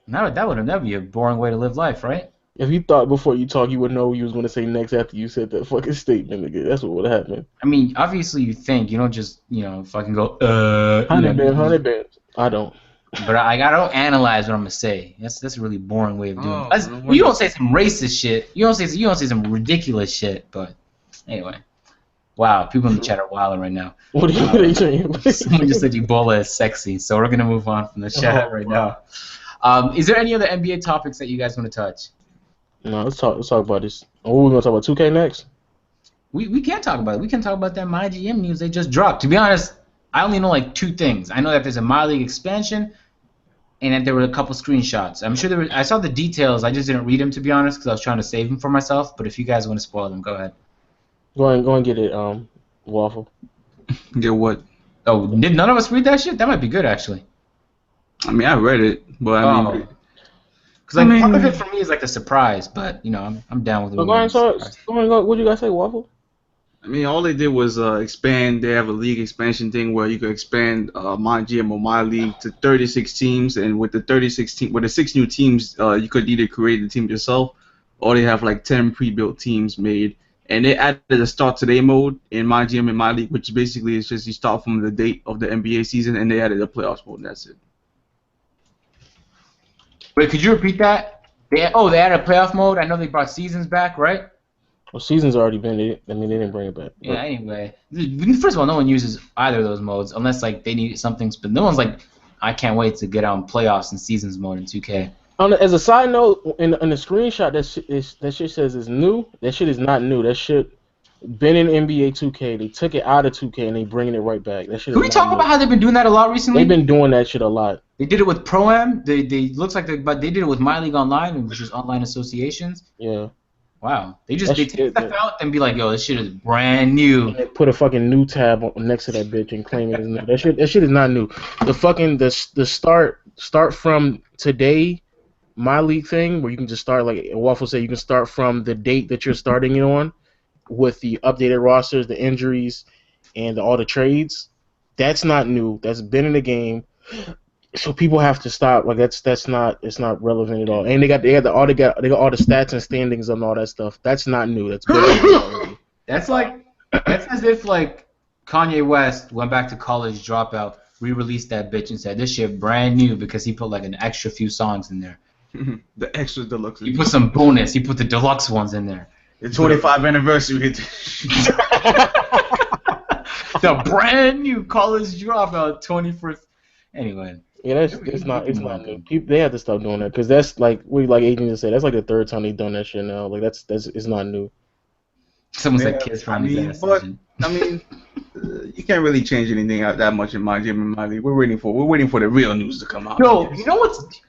that would be a boring way to live life, right? If you thought before you talk, you would know what you was going to say next after you said that fucking statement, nigga. That's what would happen. I mean, obviously you think. You don't just, fucking go, 100 bands. I don't. But I don't analyze what I'm going to say. That's a really boring way of doing it. You don't say some racist shit. You don't say some ridiculous shit, but anyway. Wow, people in the chat are wilding right now. What are you saying? Someone just said Ebola is sexy, so we're going to move on from the chat now. Is there any other NBA topics that you guys want to touch? No, let's talk about this. Oh, we're gonna talk about 2K next. We can talk about it. We can talk about that MyGM news they just dropped. To be honest, I only know like two things. I know that there's a My League expansion, and that there were a couple screenshots. I'm sure I saw the details. I just didn't read them, to be honest, because I was trying to save them for myself. But if you guys want to spoil them, go ahead. Go and get it, Waffle. Get what? Oh, did none of us read that shit? That might be good, actually. I mean, I read it, but I mean. Because part of it for me is like a surprise, but I'm down with it. Go on, what you guys say, Waffle? I mean, all they did was expand. They have a league expansion thing where you could expand My GM or My League to 36 teams, and with the 6 new teams, you could either create the team yourself, or they have like 10 pre-built teams made. And they added a start today mode in My GM and My League, which basically is just you start from the date of the NBA season, and they added a playoffs mode, and that's it. Wait, could you repeat that? They added a playoff mode. I know they brought seasons back, right? Well, seasons already been. They didn't bring it back. Yeah. Anyway, first of all, no one uses either of those modes unless like they need something. But no one's like, I can't wait to get on playoffs and seasons mode in 2K. As a side note, in the screenshot that shit says is new. That shit is not new. That shit been in NBA 2K. They took it out of 2K and they bringing it right back. That shit. Can we talk about how they've been doing that a lot recently? They've been doing that shit a lot. They did it with Pro-Am. They looks like but they did it with My League Online, which is online associations. Yeah. Wow. They take stuff out and be like, yo, this shit is brand new. And they put a fucking new tab next to that bitch and claim it is new. That shit is not new. The fucking the start from today My League thing where you can just start, like Waffle said, you can start from the date that you're starting it on with the updated rosters, the injuries, and all the trades. That's not new. That's been in the game. So people have to stop. Like it's not relevant at all. And they got all the stats and standings and all that stuff. That's not new. That's been already. That's as if like Kanye West went back to college dropout, re-released that bitch and said this shit brand new because he put like an extra few songs in there. The extra deluxe. He put some bonus. He put the deluxe ones in there. The 25th anniversary. The brand new college dropout 21st. Anyway. Yeah, it's not new. They have to stop doing that because that's like Agent just said. That's like the third time they've done that shit now. Like it's not new. Someone said Kiss for his but decision. I mean, you can't really change anything out that much in my gym and my league. We're waiting for the real news to come out. Yo, you know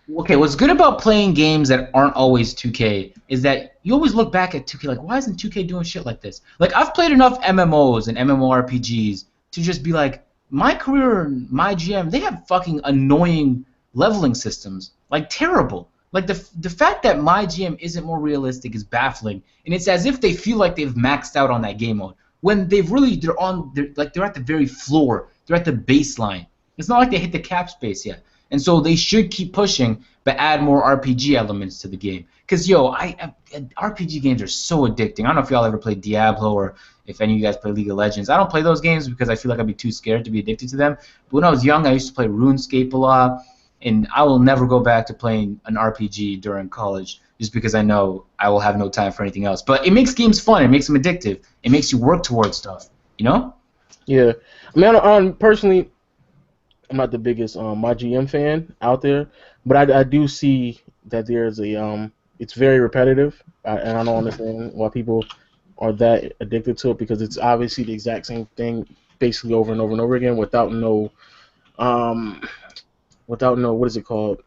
what's good about playing games that aren't always 2K is that you always look back at 2K like, why isn't 2K doing shit like this? Like, I've played enough MMOs and MMORPGs to just be like, my career and my GM, they have fucking annoying leveling systems. Like, terrible. Like, the fact that my GM isn't more realistic is baffling, and it's as if they feel like they've maxed out on that game mode when they're at the very floor. They're at the baseline. It's not like they hit the cap space yet. And so they should keep pushing, but add more RPG elements to the game. Because, RPG games are so addicting. I don't know if y'all ever played Diablo or if any of you guys play League of Legends. I don't play those games because I feel like I'd be too scared to be addicted to them. But when I was young, I used to play RuneScape a lot. And I will never go back to playing an RPG during college just because I know I will have no time for anything else. But it makes games fun. It makes them addictive. It makes you work towards stuff. You know? Yeah. I mean, personally, I'm not the biggest my GM fan out there, but I do see that there's it's very repetitive, and I don't understand why people are that addicted to it because it's obviously the exact same thing basically over and over and over again without no what is it called?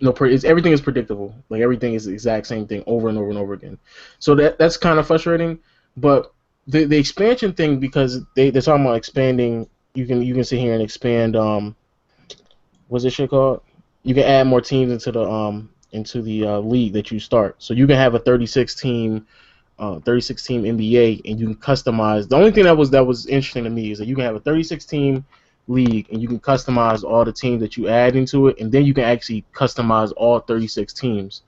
Everything is predictable. Like everything is the exact same thing over and over and over again. So that's kind of frustrating. But the expansion thing, because they're talking about expanding. You can sit here and expand. What's this shit called? You can add more teams into the league that you start. So you can have a 36 team NBA, and you can customize. The only thing that was interesting to me is that you can have a 36 team league, and you can customize all the teams that you add into it, and then you can actually customize all 36 teams.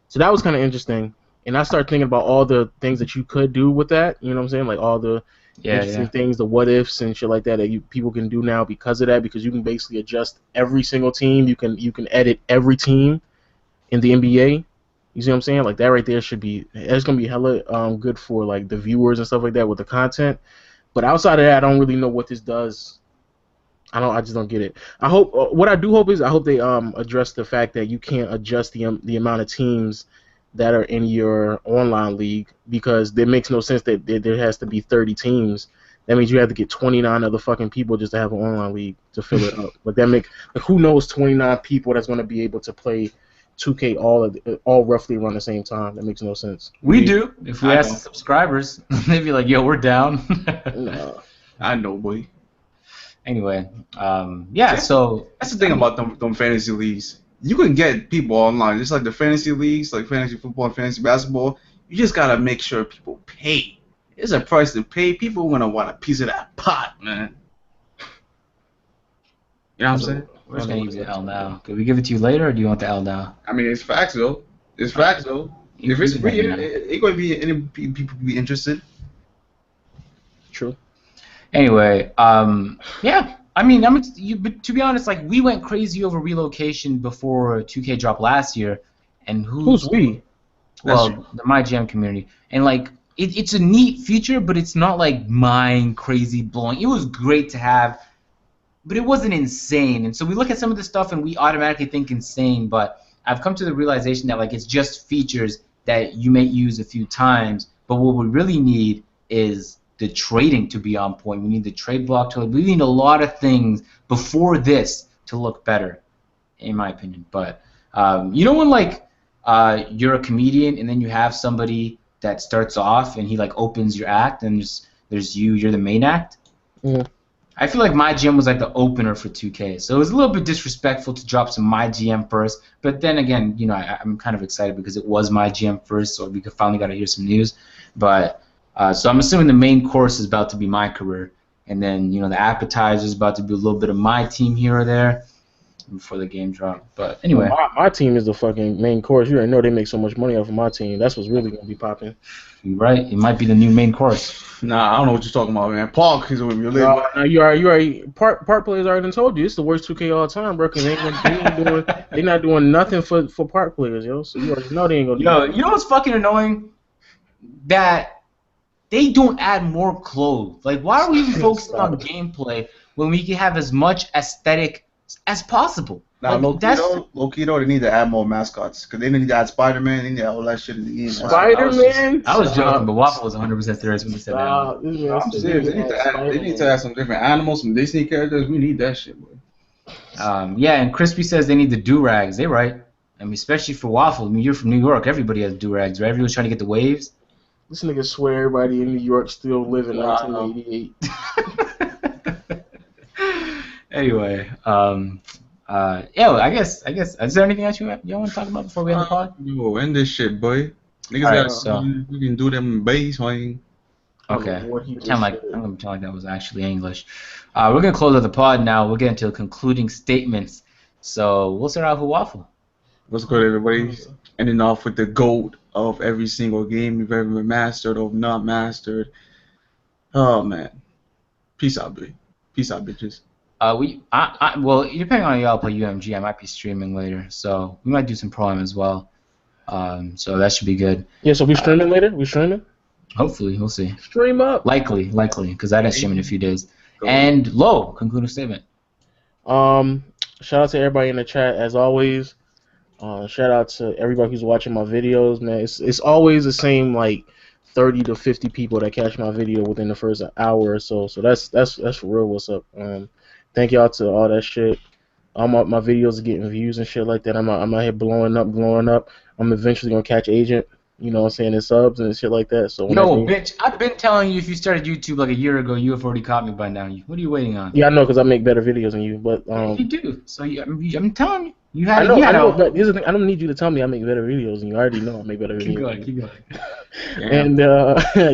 So that was kind of interesting, and I started thinking about all the things that you could do with that. You know what I'm saying? Like all the interesting things, the what ifs and shit like that people can do now because of that. Because you can basically adjust every single team. You can edit every team in the NBA. You see what I'm saying? Like that right there it's gonna be hella good for like the viewers and stuff like that with the content. But outside of that, I don't really know what this does. I just don't get it. What I do hope is they address the fact that you can't adjust the amount of teams that are in your online league, because it makes no sense that there has to be 30 teams. That means you have to get 29 other fucking people just to have an online league to fill it up. But who knows 29 people that's going to be able to play 2K all roughly around the same time? That makes no sense. We do. If we ask the subscribers, they'd be like, "Yo, we're down." No. I know, boy. Anyway, so that's the thing about them fantasy leagues. You can get people online, just like the fantasy leagues, like fantasy football and fantasy basketball. You just gotta make sure people pay. There's a price to pay. People are gonna want a piece of that pot, man. You know what I'm saying? We're just gonna use the L now. Could we give it to you later, or do you want the L now? I mean, it's facts though. If it's free, it's going to be any people be interested. True. Anyway, yeah. I mean, but to be honest, like we went crazy over relocation before 2K dropped last year, and who's we? Well, the My GM community, and like it's a neat feature, but it's not like mind crazy blowing. It was great to have, but it wasn't insane. And so we look at some of the stuff and we automatically think insane, but I've come to the realization that like it's just features that you may use a few times, but what we really need is the trading to be on point. We need the trade block to. We need a lot of things before this to look better, in my opinion. But you know when like you're a comedian and then you have somebody that starts off and he like opens your act and there's you're the main act. Mm-hmm. I feel like My GM was like the opener for 2K, so it was a little bit disrespectful to drop some My GM first. But then again, you know, I'm kind of excited because it was My GM first, so we finally got to hear some news. But so I'm assuming the main course is about to be my career, and then you know the appetizer is about to be a little bit of my team here or there before the game drop. But anyway, my team is the fucking main course. You already know they make so much money off of my team. That's what's really gonna be popping. You're right. It might be the new main course. Nah, I don't know what you're talking about, man. Park is what you're living. No, you already Park players already done told you it's the worst 2K all the time, bro. Cause they not doing nothing for Park players, yo. So you already know they ain't gonna. You know what's fucking annoying? That they don't add more clothes. Like, why are we even focusing on gameplay when we can have as much aesthetic as possible? Now, Like, low key though, they need to add more mascots because they need to add Spider-Man. They need to add all that shit in the game. Spider-Man. I was joking, but Waffle was 100% serious when he said that. Stop. This man No, I'm said serious. he They need had to add. They need to Spider-Man. add some different animals, some Disney characters. We need that shit, boy. Yeah, and Crispy says they need the do-rags. They right. I mean, especially for Waffle. I mean, you're from New York. Everybody has do-rags, right? Everyone's trying to get the waves. This nigga swear everybody in New York still live in Wow. 1988. Anyway, yeah, well, I guess, is there anything else y'all want to talk about before we end the pod? Yo, end this shit, boy. Niggas All right, got so- you can do them bass swing. Okay. What he I'm just gonna said. pretend like that was actually English. We're gonna close out the pod now. We'll get into concluding statements. So we'll start out with Waffle. What's good, everybody? Ending off with the GOAT of every single game you've ever mastered or not mastered. Oh man, peace out, baby. Peace out, bitches. Well, depending on y'all play UMG, I might be streaming later, so we might do some pro-am as well. So that should be good. Yeah, so we streaming later? We streaming? Hopefully, we'll see. Stream up. Likely, because I got stream in a few days. And Low, concluding statement. Shout out to everybody in the chat as always. Shout out to everybody who's watching my videos, man. It's always the same like 30 to 50 people that catch my video within the first hour or so. So that's for real. What's up? Thank y'all to all that shit. All my videos are getting views and shit like that. I'm out here blowing up. I'm eventually gonna catch Agent. You know what I'm saying, and subs and shit like that. So Bitch, I've been telling you if you started YouTube like a year ago, you have already caught me by now. What are you waiting on? Yeah, I know, because I make better videos than you, but You do. So I'm telling you, you I had. know, but here's the thing. I don't need you to tell me I make better videos than you. I already know I make better videos. Keep going. And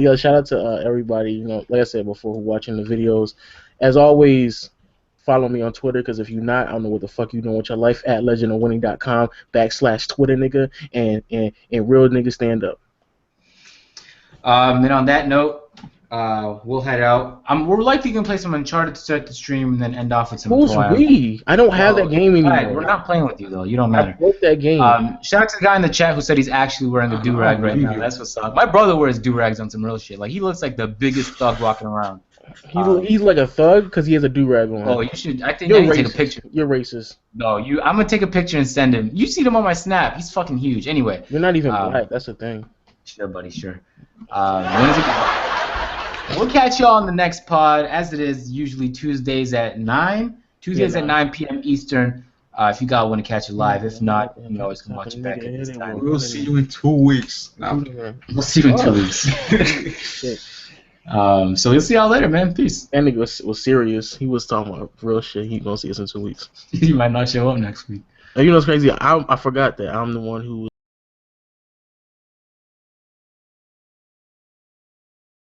yo, shout out to everybody. You know, like I said before, who watching the videos. As always, follow me on Twitter, because if you're not, I don't know what the fuck you doing with your life. At legendofwinning.com/Twitter, nigga, and real nigga stand up. Then on that note, we'll head out. We're likely gonna play some Uncharted to start the stream and then end off with some. Who's pro-am. we? I don't have that game anymore. Alright, we're not playing with you though. You don't I matter. broke that game. Shout out to the guy in the chat who said he's actually wearing a do-rag right now. That's what's up. My brother wears do-rags on some real shit. Like, he looks like the biggest thug walking around. He's like a thug because he has a do-rag on. Oh, you should. I think You're you need to racist. take a picture. You're racist. No, I'm gonna take a picture and send him. You see him on my snap. He's fucking huge. Anyway. You're not even black. That's the thing. Sure, buddy. Sure. We'll catch y'all on the next pod, as it is usually Tuesdays at 9. Tuesdays at 9 p.m. Eastern. If you guys want to catch it live, if not, you can always come watch it back at this time. We'll see you in 2 weeks. We'll see you in 2 weeks. Shit. So we'll see y'all later, man. Peace. That nigga was serious. He was talking about real shit. He gonna see us in 2 weeks. You might not show up next week. And you know what's crazy? I forgot that I'm the one who